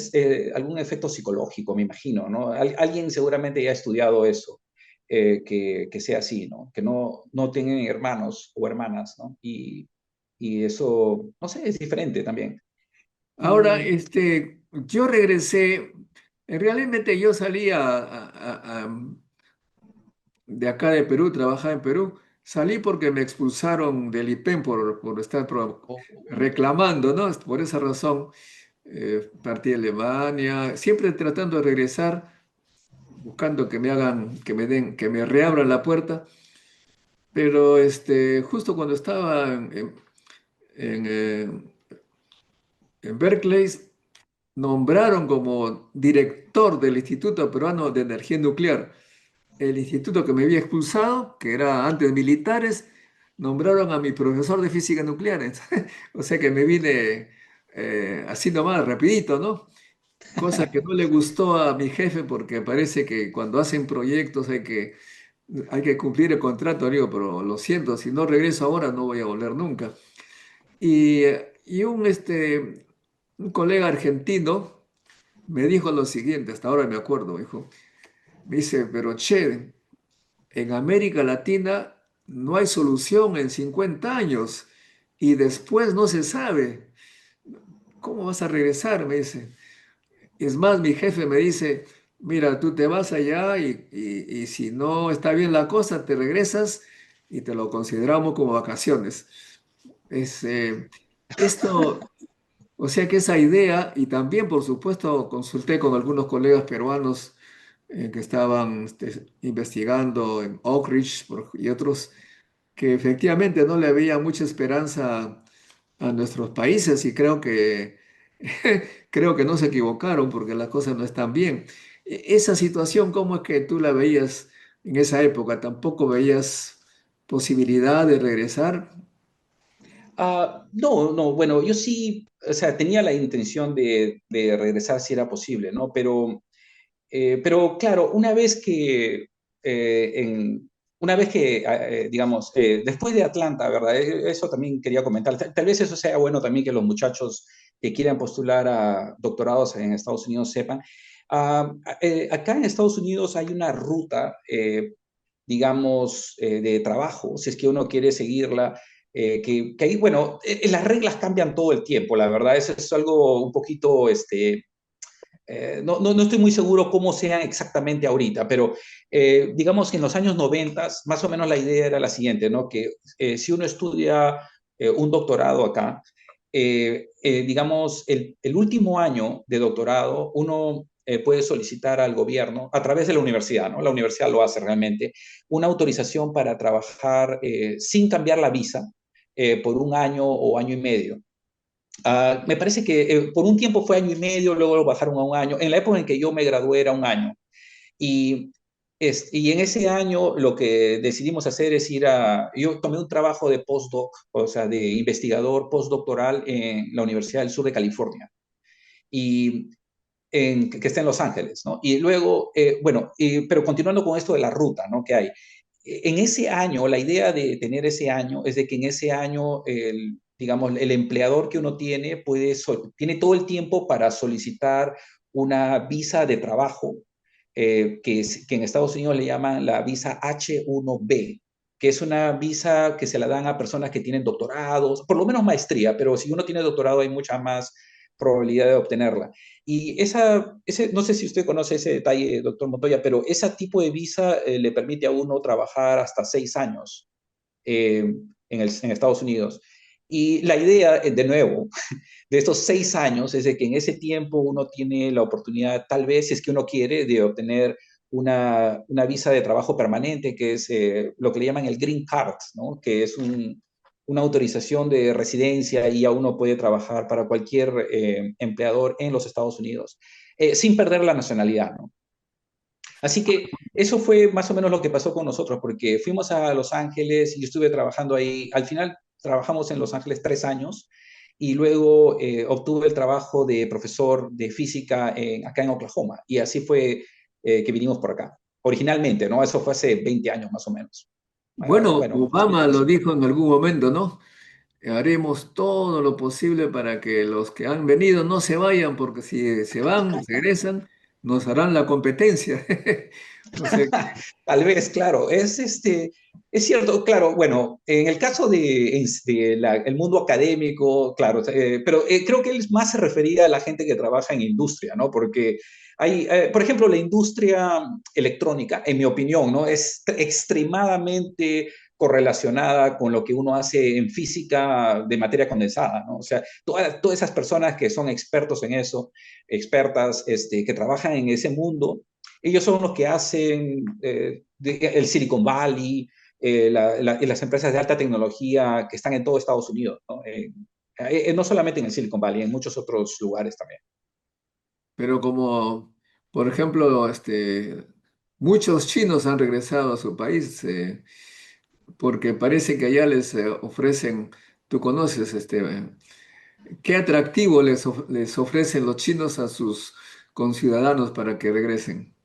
efecto psicológico, me imagino, ¿no? Alguien seguramente ya ha estudiado eso, que sea así, ¿no? Que no tengan hermanos o hermanas, ¿no? Y eso, no sé, es diferente también. Ahora, Mm, yo regresé realmente yo salí de acá de Perú, trabajaba en Perú, salí porque me expulsaron del IPEM por estar reclamando, ¿no? Por esa razón partí a Alemania, siempre tratando de regresar, buscando que me hagan, que me den, que me reabran la puerta, pero justo cuando estaba en, eh, en Berkeley, nombraron como director del Instituto Peruano de Energía Nuclear. El instituto que me había expulsado, que era antes militares, nombraron a mi profesor de física nuclear. O sea que me vine así nomás, rapidito, ¿no? Cosa que no le gustó a mi jefe porque parece que cuando hacen proyectos hay que cumplir el contrato. Digo, pero lo siento, si no regreso ahora no voy a volver nunca. Y un colega argentino me dijo lo siguiente, hasta ahora me acuerdo, dijo, me dice, pero che, en América Latina no hay solución en 50 años y después no se sabe. ¿Cómo vas a regresar? Me dice. Es más, mi jefe me dice, mira, tú te vas allá y si no está bien la cosa, te regresas y te lo consideramos como vacaciones. Es, esto, o sea que esa idea, y también por supuesto consulté con algunos colegas peruanos que estaban investigando en Oak Ridge y otros, que efectivamente no le veía mucha esperanza a nuestros países y creo que no se equivocaron porque las cosas no están bien. Esa situación, ¿cómo es que tú la veías en esa época? ¿Tampoco veías posibilidad de regresar? No, no, bueno, yo sí, o sea, tenía la intención de regresar si era posible, ¿no? Pero claro, una vez que digamos, después de Atlanta, ¿verdad? Eso también quería comentar. Tal vez eso sea bueno también que los muchachos que quieran postular a doctorados en Estados Unidos sepan. Acá en Estados Unidos hay una ruta, digamos, de trabajo, si es que uno quiere seguirla, que ahí, bueno, las reglas cambian todo el tiempo, la verdad, eso es algo un poquito, no estoy muy seguro cómo sean exactamente ahorita, pero digamos que en los años 90, más o menos la idea era la siguiente, ¿no? Que si uno estudia un doctorado acá, digamos, el último año de doctorado, uno puede solicitar al gobierno, a través de la universidad, ¿no? La universidad lo hace realmente, una autorización para trabajar sin cambiar la visa por un año o año y medio. Me parece que por un tiempo fue año y medio, luego lo bajaron a un año. En la época en que yo me gradué era un año. Y, y en ese año lo que decidimos hacer es yo tomé un trabajo de postdoc, o sea, de investigador postdoctoral en la Universidad del Sur de California, y que está en Los Ángeles, ¿no? Y luego, bueno, pero continuando con esto de la ruta, ¿no? Que hay. En ese año, la idea de tener ese año es de que en ese año, digamos, el empleador que uno tiene tiene todo el tiempo para solicitar una visa de trabajo, que en Estados Unidos le llaman la visa H1B, que es una visa que se la dan a personas que tienen doctorados, por lo menos maestría, pero si uno tiene doctorado hay mucha más probabilidad de obtenerla. Y no sé si usted conoce ese detalle, doctor Montoya, pero ese tipo de visa le permite a uno trabajar hasta 6 años en Estados Unidos. Y la idea, de nuevo, de estos 6 años es de que en ese tiempo uno tiene la oportunidad, tal vez, si es que uno quiere, de obtener una visa de trabajo permanente, que es lo que le llaman el Green Card, ¿no? Que es una autorización de residencia y ya uno puede trabajar para cualquier empleador en los Estados Unidos, sin perder la nacionalidad, ¿no? Así que eso fue más o menos lo que pasó con nosotros, porque fuimos a Los Ángeles y yo estuve trabajando ahí. Al final trabajamos en Los Ángeles 3 años y luego obtuve el trabajo de profesor de física acá en Oklahoma. Y así fue que vinimos por acá. Originalmente, ¿no? Eso fue hace 20 años más o menos. Bueno, Bueno, más o Obama menos lo así. dijo en algún momento, ¿no? Haremos todo lo posible para que los que han venido no se vayan, porque si se van, regresan, nos harán la competencia. No sé. Tal vez, claro, es cierto, claro, bueno, en el caso el mundo académico, claro, pero creo que él más se refería a la gente que trabaja en industria, ¿no? Porque hay, por ejemplo, la industria electrónica, en mi opinión, ¿no? Es extremadamente correlacionada con lo que uno hace en física de materia condensada, ¿no? O sea, todas esas personas que son expertos en eso, expertas, que trabajan en ese mundo, ellos son los que hacen el Silicon Valley, las empresas de alta tecnología que están en todo Estados Unidos, ¿no? No solamente en el Silicon Valley, en muchos otros lugares también. Pero como, por ejemplo, muchos chinos han regresado a su país porque parece que allá les ofrecen, tú conoces, ¿qué atractivo les ofrecen los chinos a sus conciudadanos para que regresen?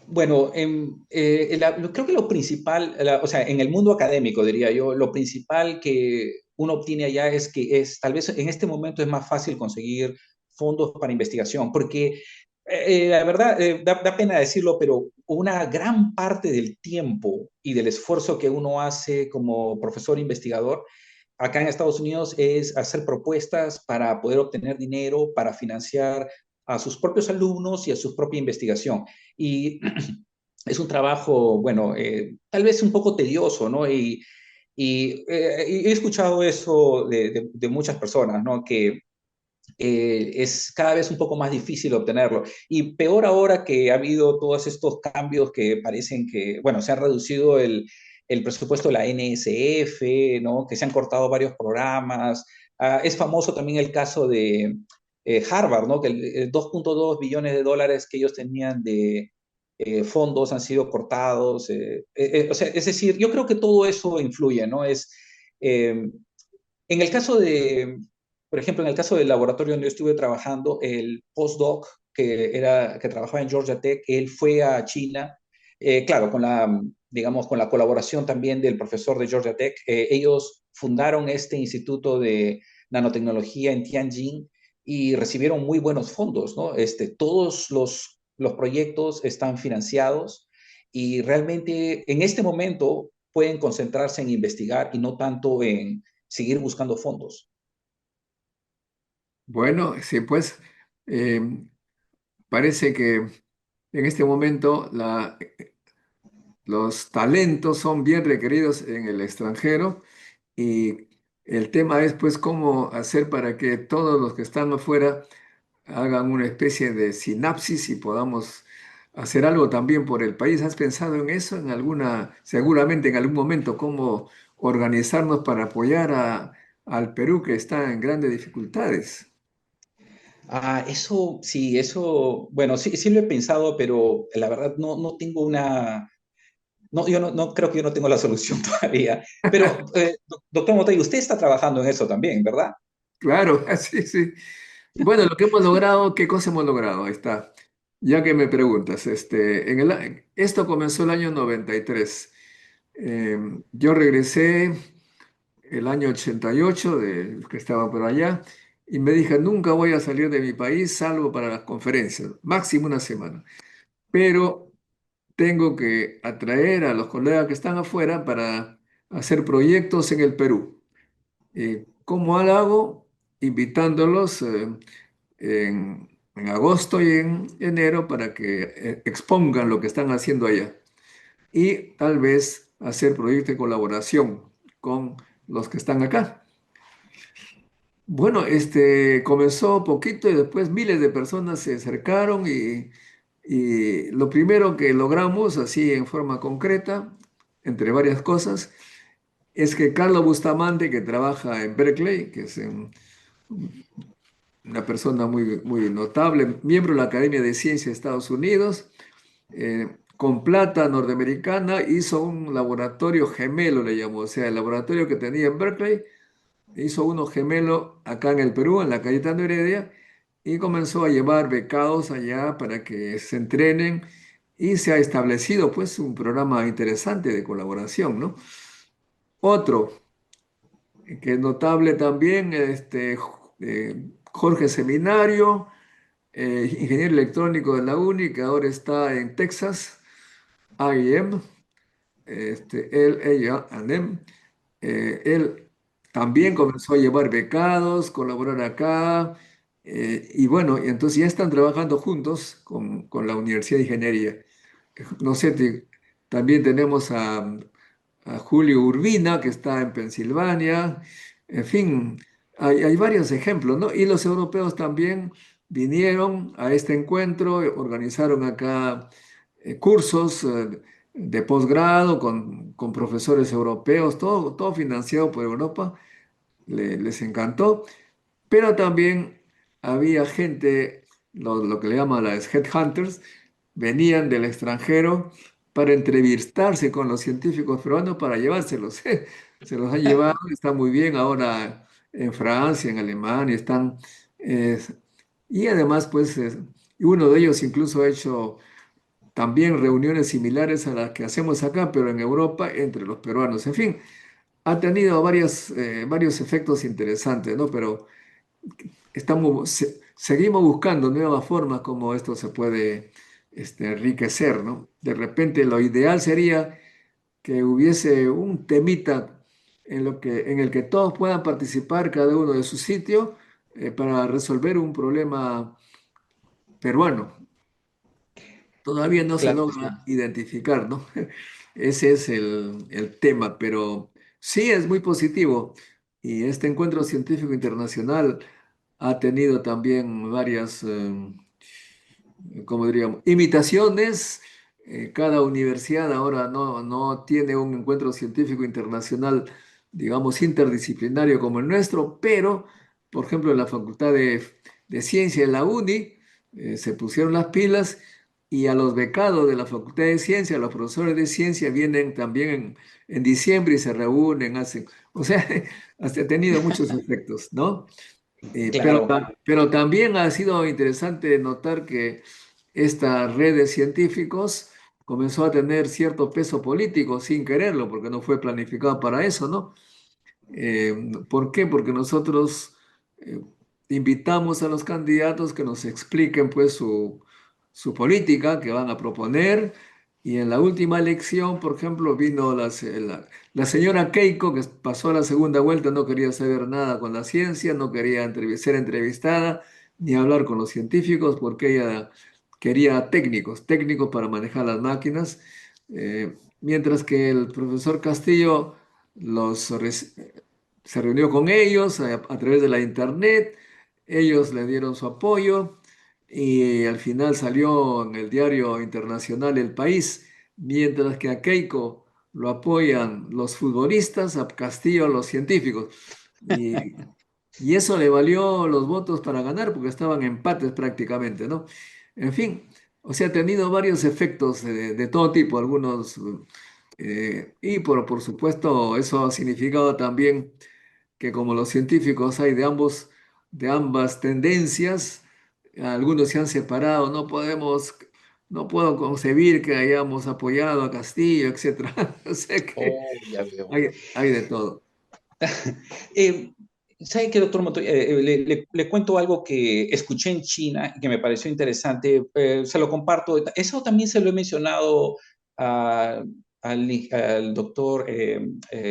Bueno, creo que lo principal, o sea, en el mundo académico, diría yo, lo principal que uno obtiene allá es que tal vez en este momento es más fácil conseguir fondos para investigación, porque la verdad, da pena decirlo, pero una gran parte del tiempo y del esfuerzo que uno hace como profesor investigador acá en Estados Unidos es hacer propuestas para poder obtener dinero, para financiar a sus propios alumnos y a su propia investigación. Y es un trabajo, bueno, tal vez un poco tedioso, ¿no? Y he escuchado eso de muchas personas, ¿no? Que es cada vez un poco más difícil obtenerlo. Y peor ahora que ha habido todos estos cambios que parecen que, bueno, se ha reducido el presupuesto de la NSF, ¿no? Que se han cortado varios programas. Es famoso también el caso de Harvard, ¿no? Que el 2.2 billones de dólares que ellos tenían de fondos han sido cortados. O sea, es decir, yo creo que todo eso influye, ¿no? Eh, en el caso por ejemplo, en el caso del laboratorio donde yo estuve trabajando, el postdoc que trabajaba en Georgia Tech, él fue a China, claro, digamos, con la colaboración también del profesor de Georgia Tech. Ellos fundaron este instituto de nanotecnología en Tianjin y recibieron muy buenos fondos, ¿no? Todos los proyectos están financiados y realmente en este momento pueden concentrarse en investigar y no tanto en seguir buscando fondos. Bueno, sí, pues eh, parece que en este momento los talentos son bien requeridos en el extranjero y el tema es pues cómo hacer para que todos los que están afuera hagan una especie de sinapsis y podamos hacer algo también por el país. ¿Has pensado en eso seguramente en algún momento, cómo organizarnos para apoyar al Perú que está en grandes dificultades? Eso, sí, eso, bueno, sí, sí lo he pensado, pero la verdad no tengo no, yo no creo que yo no tengo la solución todavía. Pero, doctor Motay, usted está trabajando en eso también, ¿verdad? Claro, sí, sí. Bueno, lo que hemos logrado, ¿qué cosa hemos logrado? Ahí está. Ya que me preguntas, esto comenzó el año 93. Yo regresé el año 88, que estaba por allá, y me dije, nunca voy a salir de mi país salvo para las conferencias, máximo una semana. Pero tengo que atraer a los colegas que están afuera para hacer proyectos en el Perú. ¿Cómo lo hago? Invitándolos en agosto y en enero para que expongan lo que están haciendo allá y tal vez hacer proyectos de colaboración con los que están acá. Bueno, comenzó poquito y después miles de personas se acercaron y lo primero que logramos, así en forma concreta, entre varias cosas, es que Carlos Bustamante, que trabaja en Berkeley, que es una persona muy, muy notable, miembro de la Academia de Ciencias de Estados Unidos, con plata norteamericana, hizo un laboratorio gemelo, le llamó, o sea, el laboratorio que tenía en Berkeley, hizo uno gemelo acá en el Perú, en la Cayetano Heredia, y comenzó a llevar becados allá para que se entrenen y se ha establecido pues un programa interesante de colaboración, ¿no? Otro que es notable también, Jorge Seminario, ingeniero electrónico de la UNI, que ahora está en Texas, IEM, ella, ANEM. Él también comenzó a llevar becados, colaborar acá, y bueno, y entonces ya están trabajando juntos con la Universidad de Ingeniería. No sé, también tenemos a Julio Urbina, que está en Pensilvania. En fin, hay varios ejemplos, ¿no? Y los europeos también vinieron a este encuentro, organizaron acá cursos de posgrado con profesores europeos, todo financiado por Europa. Les encantó, pero también había gente, lo que le llaman las headhunters, venían del extranjero para entrevistarse con los científicos peruanos para llevárselos. Se los han llevado, está muy bien ahora en Francia, en Alemania, están... eh, y además, pues, y uno de ellos incluso ha hecho también reuniones similares a las que hacemos acá, pero en Europa, entre los peruanos. En fin, ha tenido varios efectos interesantes, ¿no? Pero seguimos buscando nuevas formas como esto se puede enriquecer, ¿no? De repente lo ideal sería que hubiese un temita en el que todos puedan participar, cada uno de su sitio, para resolver un problema peruano. Todavía no se Claro que sí. logra identificar, ¿no? Ese es el tema, pero sí es muy positivo. Y este encuentro científico internacional ha tenido también varias, como diríamos, imitaciones. Cada universidad ahora no tiene un encuentro científico internacional, digamos, interdisciplinario como el nuestro, pero, por ejemplo, en la Facultad de Ciencia de la UNI se pusieron las pilas y a los becados de la Facultad de Ciencia, los profesores de ciencia vienen también en diciembre y se reúnen, hacen, o sea, ha tenido muchos efectos, ¿no? Claro. Pero también ha sido interesante notar que esta red de científicos comenzó a tener cierto peso político sin quererlo, porque no fue planificado para eso, ¿no? ¿Por qué? Porque nosotros eh, invitamos a los candidatos que nos expliquen pues su política que van a proponer. Y en la última elección, por ejemplo, vino la señora Keiko, que pasó a la segunda vuelta, no quería saber nada con la ciencia, no quería ser entrevistada ni hablar con los científicos, porque ella quería técnicos para manejar las máquinas, mientras que el profesor Castillo los, se reunió con ellos a través de la internet, ellos le dieron su apoyo y al final salió en el diario internacional El País, mientras que a Keiko lo apoyan los futbolistas, a Castillo los científicos. Y, y eso le valió los votos para ganar porque estaban empates prácticamente, ¿no? En fin, o sea, ha tenido varios efectos de todo tipo, algunos, y por supuesto eso ha significado también que como los científicos hay de ambas tendencias, algunos se han separado, no puedo concebir que hayamos apoyado a Castillo, etcétera. O sea que Oh, ya veo. hay de todo. Eh, ¿Sabe qué, doctor Montoya? Le cuento algo que escuché en China y que me pareció interesante. Se lo comparto. Eso también se lo he mencionado al doctor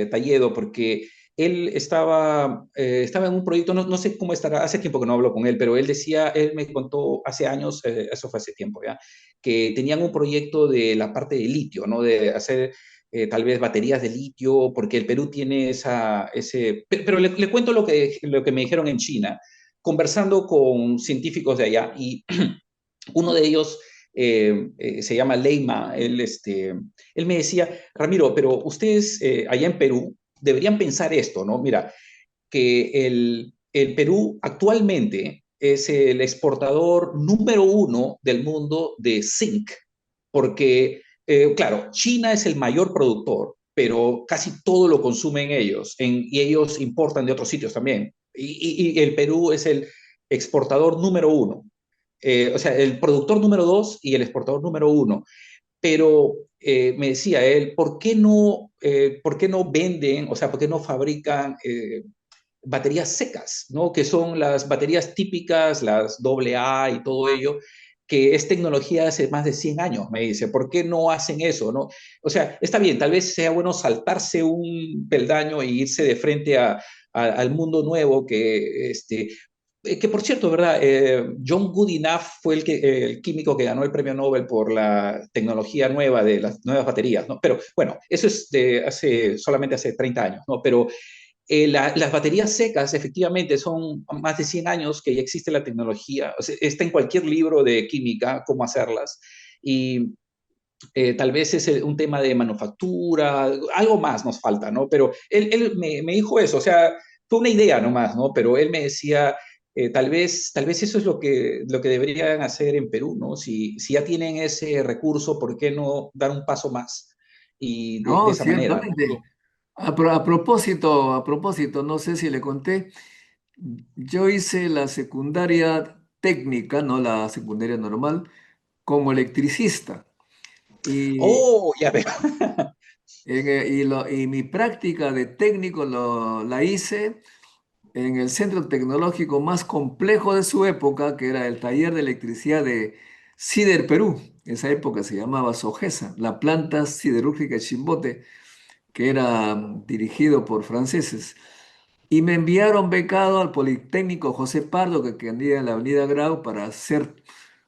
Talledo, porque él estaba en un proyecto, no sé cómo estará, hace tiempo que no hablo con él, pero él me contó hace años, eso fue hace tiempo ya, que tenían un proyecto de la parte de litio, ¿no? De hacer tal vez baterías de litio, porque el Perú tiene ese... Pero le cuento lo que me dijeron en China, conversando con científicos de allá, y uno de ellos se llama Leima, él me decía, Ramiro, pero ustedes allá en Perú deberían pensar esto, ¿no? Mira, que el Perú actualmente es el exportador número uno del mundo de zinc, porque, claro, China es el mayor productor, pero casi todo lo consumen ellos, y ellos importan de otros sitios también. Y el Perú es el exportador número uno, o sea, el productor número dos y el exportador número uno. Pero me decía él, ¿por qué no venden, o sea, por qué no fabrican baterías secas, ¿no? Que son las baterías típicas, las AA y todo ello, que es tecnología de hace más de 100 años, me dice. ¿Por qué no hacen eso, no? O sea, está bien, tal vez sea bueno saltarse un peldaño e irse de frente al mundo nuevo que por cierto, ¿verdad? John Goodenough fue el químico que ganó el premio Nobel por la tecnología nueva de las nuevas baterías, ¿no? Pero bueno, eso es solamente hace 30 años, ¿no? Pero las baterías secas efectivamente son más de 100 años que ya existe la tecnología, o sea, está en cualquier libro de química cómo hacerlas y tal vez es un tema de manufactura, algo más nos falta, ¿no? Pero él me dijo eso, o sea, fue una idea nomás, ¿no? Pero él me decía, tal vez eso es lo que deberían hacer en Perú, ¿no? Si ya tienen ese recurso, ¿por qué no dar un paso más? Y de No, esa manera, ¿no? ciertamente. A propósito, no sé si le conté, yo hice la secundaria técnica, no la secundaria normal, como electricista. Y, Oh, ya veo. y mi práctica de técnico la hice en el centro tecnológico más complejo de su época, que era el taller de electricidad de Sider Perú. Esa época se llamaba SOGESA, la planta siderúrgica de Chimbote, que era dirigido por franceses. Y me enviaron becado al Politécnico José Pardo, que quedaba en la Avenida Grau, para ser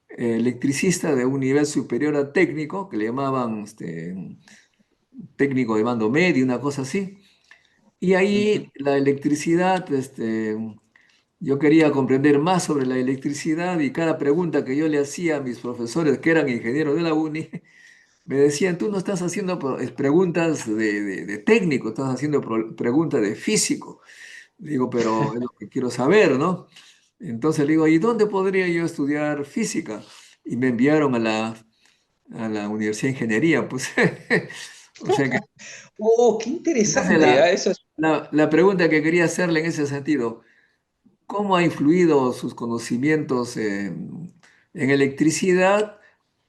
electricista de un nivel superior a técnico, que le llamaban técnico de mando medio, una cosa así. Y ahí la electricidad, yo quería comprender más sobre la electricidad y cada pregunta que yo le hacía a mis profesores, que eran ingenieros de la uni, me decían, tú no estás haciendo preguntas de técnico, estás haciendo preguntas de físico. Digo, pero es lo que quiero saber, ¿no? Entonces le digo, ¿y dónde podría yo estudiar física? Y me enviaron a la Universidad de Ingeniería, pues. O sea que, Oh, qué entonces interesante, ¿eh? Eso es. la pregunta que quería hacerle en ese sentido, ¿cómo ha influido sus conocimientos en electricidad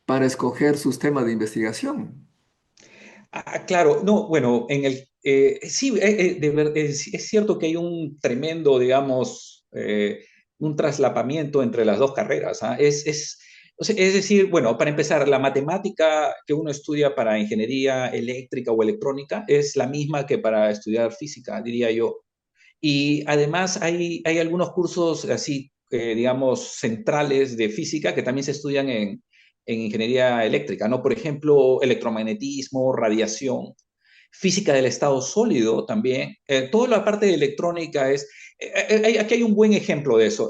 para escoger sus temas de investigación? Claro, no, bueno, sí, es cierto que hay un tremendo, digamos, un traslapamiento entre las dos carreras. ¿Ah? O sea, es decir, bueno, para empezar, la matemática que uno estudia para ingeniería eléctrica o electrónica es la misma que para estudiar física, diría yo. Y además hay algunos cursos así, digamos, centrales de física que también se estudian en ingeniería eléctrica, ¿no? Por ejemplo, electromagnetismo, radiación, física del estado sólido también. Toda la parte de electrónica aquí hay un buen ejemplo de eso.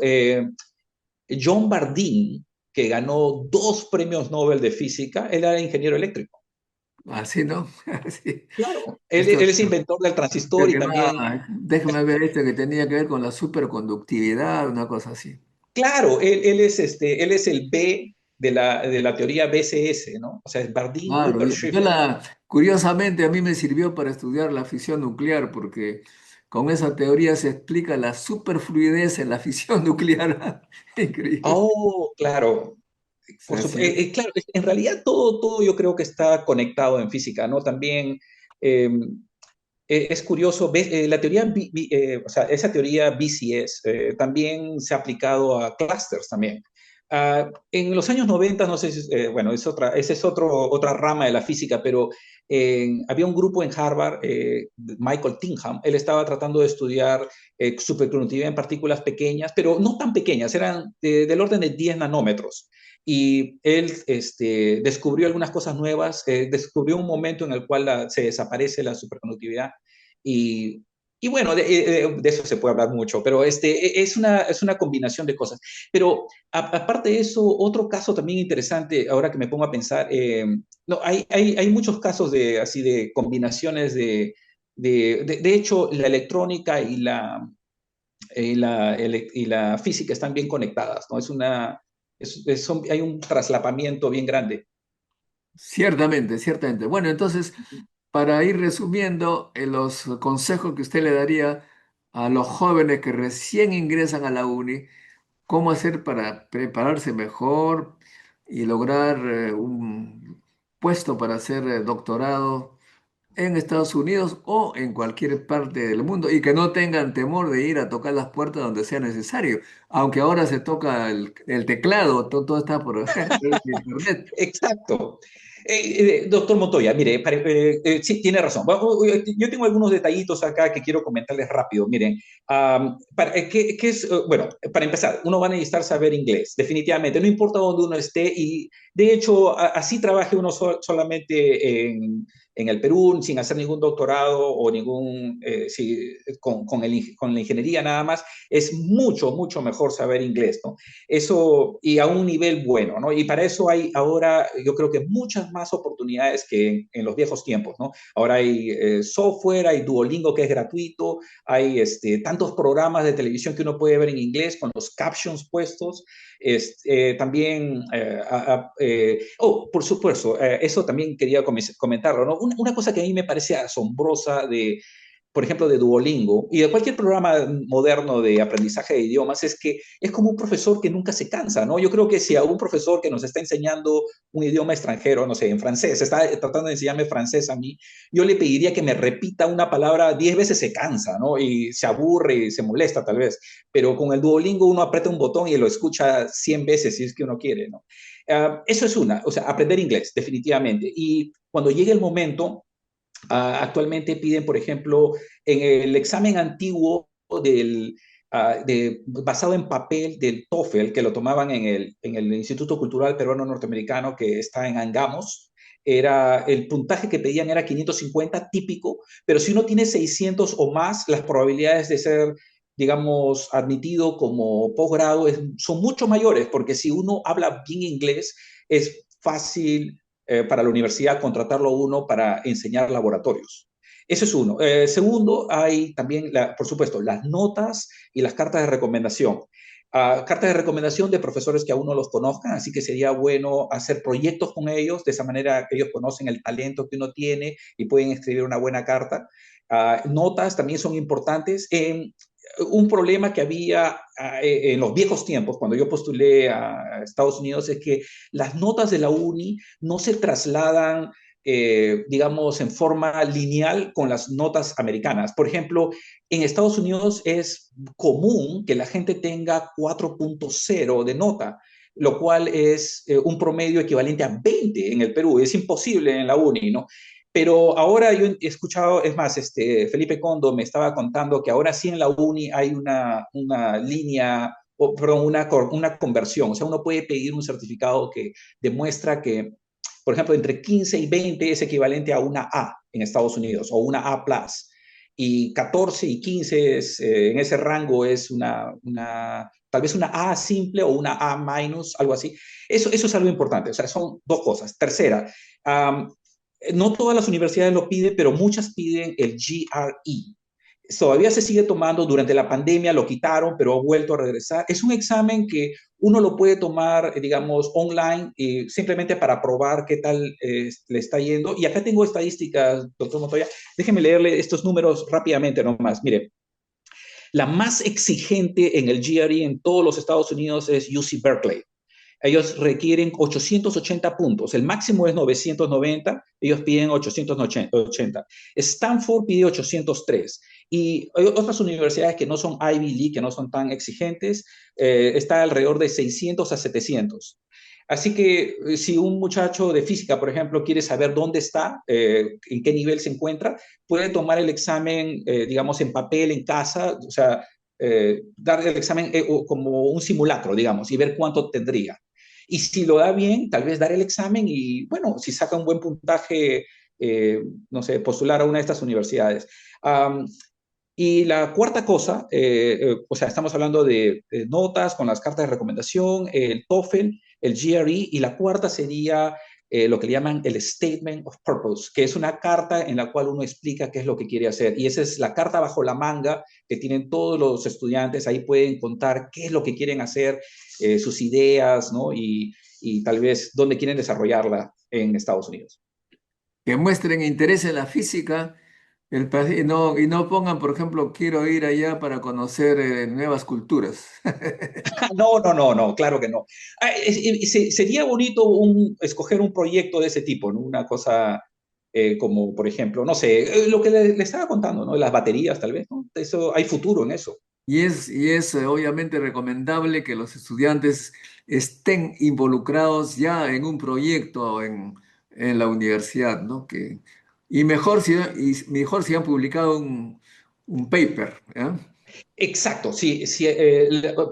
John Bardeen, que ganó 2 premios Nobel de física, él era ingeniero eléctrico. Así, ¿no? Así. Claro, él, Esto, él es inventor del transistor creo y que también. déjame ver esto que tenía que ver con la superconductividad, una cosa así. Claro, él es el B de la teoría BCS, ¿no? O sea, es Bardeen, Claro, Cooper, Schiff. curiosamente a mí me sirvió para estudiar la fisión nuclear porque con esa teoría se explica la superfluidez en la fisión nuclear. Increíble. Oh, claro. Así es. Claro, en realidad todo yo creo que está conectado en física, ¿no? También eh, es curioso, la teoría, o sea, esa teoría BCS también se ha aplicado a clusters también. En los años 90, no sé si, bueno, esa es otra rama de la física, pero había un grupo en Harvard, Michael Tingham, él estaba tratando de estudiar superconductividad en partículas pequeñas, pero no tan pequeñas, eran del orden de 10 nanómetros. Y él descubrió algunas cosas nuevas, descubrió un momento en el cual se desaparece la superconductividad y, y bueno, de eso se puede hablar mucho, pero es una combinación de cosas. Pero aparte de eso, otro caso también interesante, ahora que me pongo a pensar, no, hay muchos casos así de combinaciones de hecho, la electrónica y la física están bien conectadas, ¿no? Hay un traslapamiento bien grande. Ciertamente, ciertamente. Bueno, entonces, para ir resumiendo, los consejos que usted le daría a los jóvenes que recién ingresan a la uni, cómo hacer para prepararse mejor y lograr un puesto para hacer doctorado. en Estados Unidos o en cualquier parte del mundo y que no tengan temor de ir a tocar las puertas donde sea necesario. Aunque ahora se toca el teclado, todo está por internet. Exacto. Doctor Montoya, mire, sí, tiene razón. Yo tengo algunos detallitos acá que quiero comentarles rápido. Miren, ¿qué es? Bueno, para empezar, uno va a necesitar saber inglés, definitivamente. No importa dónde uno esté y, de hecho, así trabaje uno solamente en el Perú, sin hacer ningún doctorado o ningún, sí, con la ingeniería nada más, es mucho, mucho mejor saber inglés, ¿no? Eso, y a un nivel bueno, ¿no? Y para eso hay ahora, yo creo que muchas más oportunidades que en los viejos tiempos, ¿no? Ahora hay software, hay Duolingo que es gratuito, hay tantos programas de televisión que uno puede ver en inglés con los captions puestos. También, por supuesto, eso también quería comentarlo, ¿no? Una cosa que a mí me parece asombrosa por ejemplo, de Duolingo y de cualquier programa moderno de aprendizaje de idiomas, es que es como un profesor que nunca se cansa, ¿no? Yo creo que si a un profesor que nos está enseñando un idioma extranjero, no sé, en francés, está tratando de enseñarme francés a mí, yo le pediría que me repita una palabra 10 veces, se cansa, ¿no? Y se aburre y se molesta tal vez, pero con el Duolingo uno aprieta un botón y lo escucha 100 veces si es que uno quiere, ¿no? Eso es o sea, aprender inglés, definitivamente. Y cuando llegue el momento, actualmente piden, por ejemplo, en el examen antiguo basado en papel del TOEFL, que lo tomaban en el Instituto Cultural Peruano Norteamericano, que está en Angamos, el puntaje que pedían era 550 típico, pero si uno tiene 600 o más, las probabilidades de ser, digamos, admitido como posgrado son mucho mayores, porque si uno habla bien inglés, es fácil para la universidad contratarlo a uno para enseñar laboratorios. Eso es uno. Segundo, hay también, por supuesto, las notas y las cartas de recomendación. Cartas de recomendación de profesores que aún no los conozcan, así que sería bueno hacer proyectos con ellos, de esa manera ellos conocen el talento que uno tiene y pueden escribir una buena carta. Notas también son importantes. Un problema que había en los viejos tiempos, cuando yo postulé a Estados Unidos, es que las notas de la uni no se trasladan, digamos, en forma lineal con las notas americanas. Por ejemplo, en Estados Unidos es común que la gente tenga 4.0 de nota, lo cual es un promedio equivalente a 20 en el Perú. Es imposible en la uni, ¿no? Pero ahora yo he escuchado, es más, Felipe Condo me estaba contando que ahora sí en la uni hay una línea, perdón, una conversión. O sea, uno puede pedir un certificado que demuestra que, por ejemplo, entre 15 y 20 es equivalente a una A en Estados Unidos o una A+. Y 14 y 15 en ese rango es tal vez una A simple o una A minus, algo así. Eso es algo importante. O sea, son dos cosas. Tercera, no todas las universidades lo piden, pero muchas piden el GRE. Todavía se sigue tomando, durante la pandemia lo quitaron, pero ha vuelto a regresar. Es un examen que uno lo puede tomar, digamos, online, simplemente para probar qué tal le está yendo. Y acá tengo estadísticas, doctor Montoya. Déjeme leerle estos números rápidamente nomás. Mire, la más exigente en el GRE en todos los Estados Unidos es UC Berkeley. Ellos requieren 880 puntos. El máximo es 990, ellos piden 880. Stanford pide 803. Y hay otras universidades que no son Ivy League, que no son tan exigentes, está alrededor de 600 a 700. Así que si un muchacho de física, por ejemplo, quiere saber dónde está, en qué nivel se encuentra, puede tomar el examen, digamos, en papel, en casa, o sea, dar el examen como un simulacro, digamos, y ver cuánto tendría. Y si lo da bien, tal vez dar el examen y, bueno, si saca un buen puntaje, no sé, postular a una de estas universidades. Y la cuarta cosa, o sea, estamos hablando de notas con las cartas de recomendación, el TOEFL, el GRE, y la cuarta sería lo que le llaman el Statement of Purpose, que es una carta en la cual uno explica qué es lo que quiere hacer. Y esa es la carta bajo la manga que tienen todos los estudiantes. Ahí pueden contar qué es lo que quieren hacer, sus ideas, ¿no? Y tal vez dónde quieren desarrollarla en Estados Unidos. Que muestren interés en la física y no pongan, por ejemplo, quiero ir allá para conocer nuevas culturas. No, no, no, no, claro que no. Sería bonito escoger un proyecto de ese tipo, ¿no? Una cosa como por ejemplo, no sé, lo que le estaba contando, ¿no? Las baterías tal vez, ¿no? Eso, hay futuro en eso. Y es obviamente recomendable que los estudiantes estén involucrados ya en un proyecto en la universidad, ¿no? Y mejor si han publicado un paper, ¿ya? Exacto, sí, sí,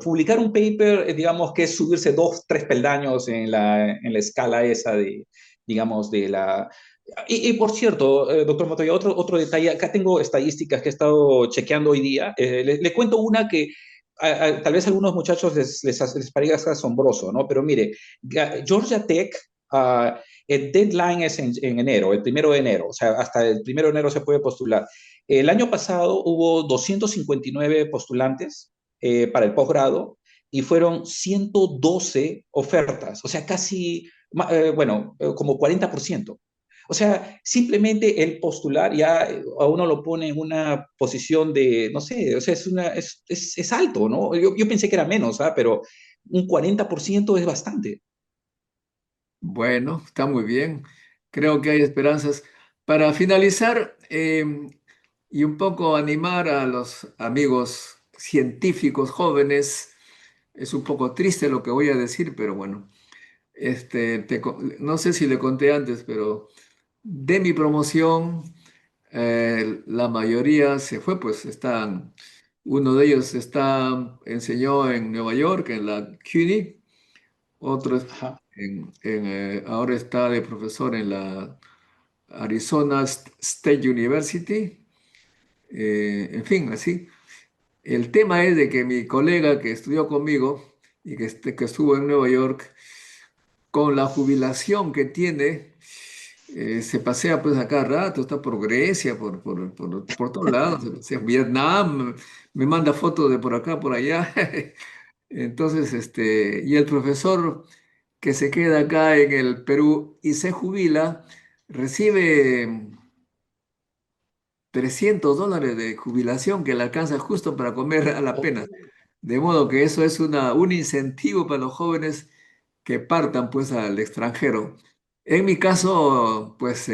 publicar un paper, digamos que es subirse dos, tres peldaños en la escala esa de, digamos, de la... Y por cierto, doctor Montoya, otro detalle, acá tengo estadísticas que he estado chequeando hoy día. Le cuento una que tal vez a algunos muchachos les parezca asombroso, ¿no? Pero mire, Georgia Tech, el deadline es en enero, el 1 de enero, o sea, hasta el 1 de enero se puede postular. El año pasado hubo 259 postulantes para el posgrado y fueron 112 ofertas, o sea, casi, bueno, como 40%. O sea, simplemente el postular ya a uno lo pone en una posición de, no sé, o sea, es alto, ¿no? Yo pensé que era menos, ¿ah? Pero un 40% es bastante. Bueno, está muy bien. Creo que hay esperanzas. Para finalizar, y un poco animar a los amigos científicos jóvenes, es un poco triste lo que voy a decir, pero bueno, no sé si le conté antes, pero de mi promoción, la mayoría se fue, pues uno de ellos enseñó en Nueva York, en la CUNY, otro Ajá. ahora está de profesor en la Arizona State University. En fin, así. El tema es de que mi colega que estudió conmigo y que estuvo en Nueva York, con la jubilación que tiene, se pasea pues a cada rato, está por Grecia, por todos lados, se pasea en Vietnam, me manda fotos de por acá, por allá. Entonces, y el profesor que se queda acá en el Perú y se jubila, recibe $300 de jubilación que le alcanza justo para comer a la pena. De modo que eso es un incentivo para los jóvenes que partan pues al extranjero. En mi caso, pues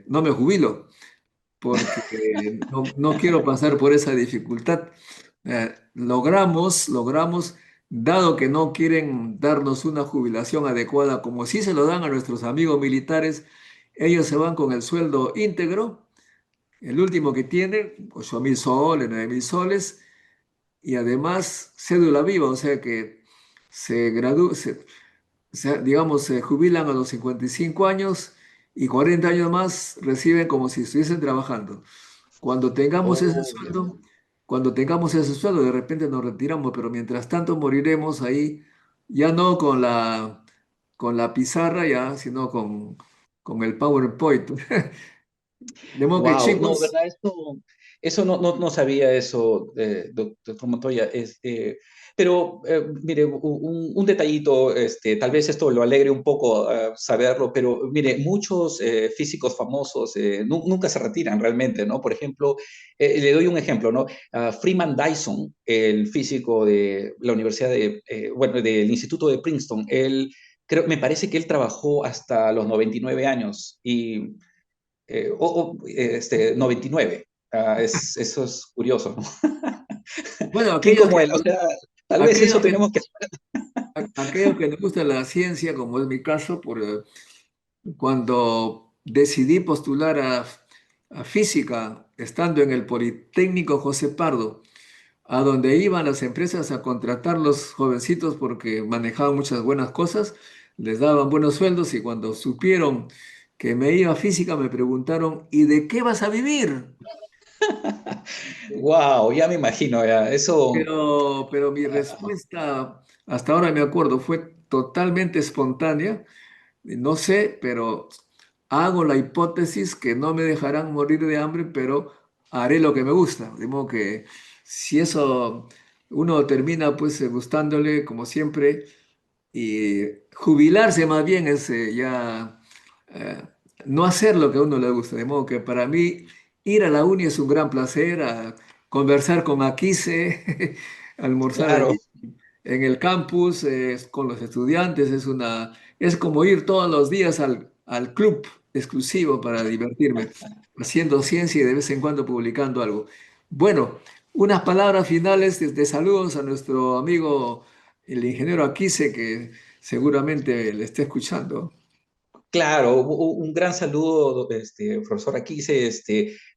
no me jubilo porque no quiero pasar por esa dificultad. Logramos, dado que no quieren darnos una jubilación adecuada, como sí se lo dan a nuestros amigos militares, ellos se van con el sueldo íntegro, el último que tienen, 8.000 soles, 9.000 soles, y además cédula viva, o sea que se gradúan, digamos, se jubilan a los 55 años y 40 años más reciben como si estuviesen trabajando. Cuando tengamos ese Oh, ya. sueldo, cuando tengamos ese sueldo, de repente nos retiramos, pero mientras tanto moriremos ahí, ya no con la pizarra, ya, sino con el PowerPoint. De modo que Wow, no, chicos, ¿verdad? Eso no sabía eso, doctor Montoya. Pero, mire, un detallito, tal vez esto lo alegre un poco saberlo, pero mire, muchos físicos famosos nunca se retiran realmente, ¿no? Por ejemplo, le doy un ejemplo, ¿no? Freeman Dyson, el físico de la Universidad bueno, del Instituto de Princeton, me parece que él trabajó hasta los 99 años y 99. Eso es curioso, ¿no? bueno, ¿Quién aquellos como que, él? O sea, tal vez eso aquellos que, tenemos que... aquellos que les gusta la ciencia, como es mi caso, cuando decidí postular a física, estando en el Politécnico José Pardo, a donde iban las empresas a contratar los jovencitos porque manejaban muchas buenas cosas, les daban buenos sueldos y cuando supieron que me iba a física me preguntaron, ¿y de qué vas a vivir? Wow, ya me imagino, ya. Eso, Pero mi respuesta, hasta ahora me acuerdo, fue totalmente espontánea. No sé, pero hago la hipótesis que no me dejarán morir de hambre, pero haré lo que me gusta. De modo que si eso uno termina pues gustándole como siempre y jubilarse más bien es ya eh, no hacer lo que a uno le gusta. De modo que para mí ir a la uni es un gran placer, a conversar con Aquise, almorzar claro. allí en el campus con los estudiantes, es como ir todos los días al club. exclusivo para divertirme, haciendo ciencia y de vez en cuando publicando algo. Bueno, unas palabras finales de saludos a nuestro amigo, el ingeniero Aquise, que seguramente le está escuchando. Claro, un gran saludo, profesor Aquise.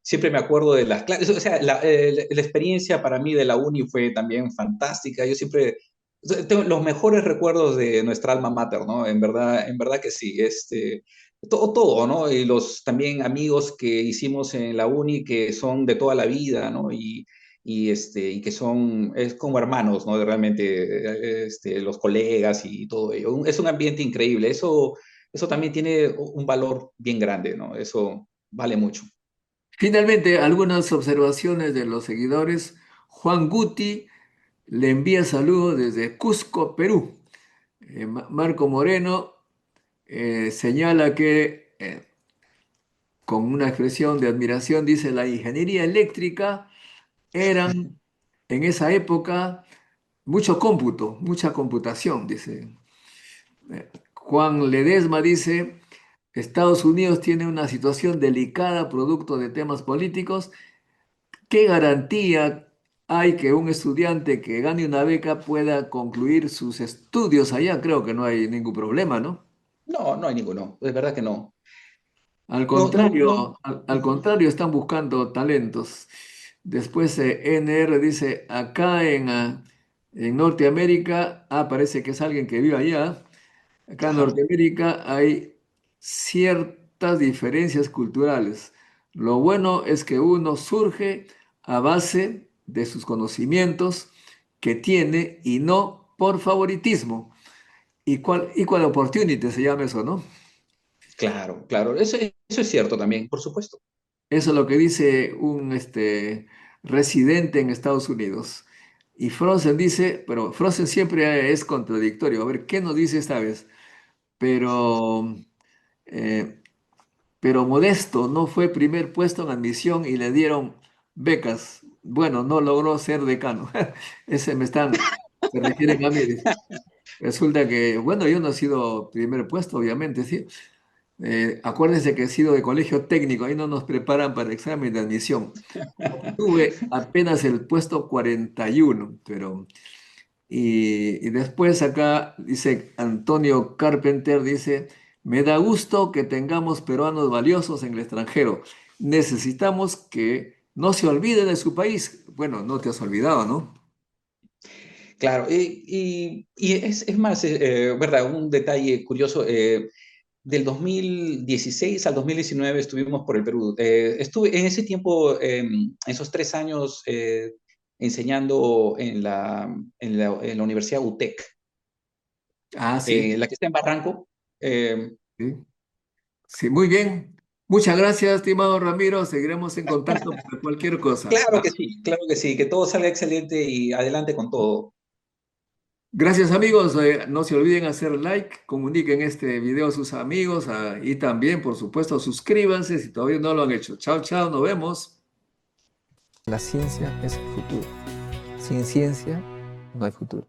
Siempre me acuerdo de las clases, o sea, la experiencia para mí de la uni fue también fantástica. Yo siempre o sea, tengo los mejores recuerdos de nuestra alma mater, ¿no? En verdad que sí. Todo, ¿no? Y los también amigos que hicimos en la uni que son de toda la vida, ¿no? Y que son, es como hermanos, ¿no? Realmente, los colegas y todo ello. Es un ambiente increíble. Eso también tiene un valor bien grande, ¿no? Eso vale mucho. Finalmente, algunas observaciones de los seguidores. Juan Guti le envía saludos desde Cusco, Perú. Marco Moreno señala que, con una expresión de admiración, dice, la ingeniería eléctrica eran en esa época mucho cómputo, mucha computación, dice. Juan Ledesma dice, Estados Unidos tiene una situación delicada producto de temas políticos. ¿Qué garantía hay que un estudiante que gane una beca pueda concluir sus estudios allá? Creo que no hay ningún problema, ¿no? No, no hay ninguno, es verdad que no. Al No, no, no. contrario, al contrario, están buscando talentos. Después NR dice, acá en Norteamérica, parece que es alguien que vive allá. Acá en Ajá. Norteamérica hay ciertas diferencias culturales. Lo bueno es que uno surge a base de sus conocimientos que tiene y no por favoritismo. Equal opportunity se llama eso, ¿no? Claro, claro, eso es cierto también, por supuesto. Eso es lo que dice un residente en Estados Unidos. Y Frozen dice, pero Frozen siempre es contradictorio. A ver, ¿qué nos dice esta vez? Pero, eh, pero Modesto no fue primer puesto en admisión y le dieron becas. Bueno, no logró ser decano. Se refieren a mí. Resulta que, bueno, yo no he sido primer puesto, obviamente, sí. Acuérdense que he sido de colegio técnico, ahí no nos preparan para examen de admisión. Tuve apenas el puesto 41, pero... Y después acá dice Antonio Carpenter, dice, me da gusto que tengamos peruanos valiosos en el extranjero. Necesitamos que no se olvide de su país. Bueno, no te has olvidado, ¿no? Claro, y es más, ¿verdad? Un detalle curioso, del 2016 al 2019 estuvimos por el Perú. Estuve en ese tiempo, esos 3 años, enseñando en la Universidad UTEC, Ah, sí, la que está en Barranco. sí, sí, muy bien. Muchas gracias, estimado Ramiro. Seguiremos en contacto para cualquier cosa. Claro que sí, que todo salga excelente y adelante con todo. Gracias amigos, no se olviden hacer like, comuniquen este video a sus amigos, y también, por supuesto, suscríbanse si todavía no lo han hecho. Chao, chao, nos vemos. La ciencia es el futuro. Sin ciencia no hay futuro.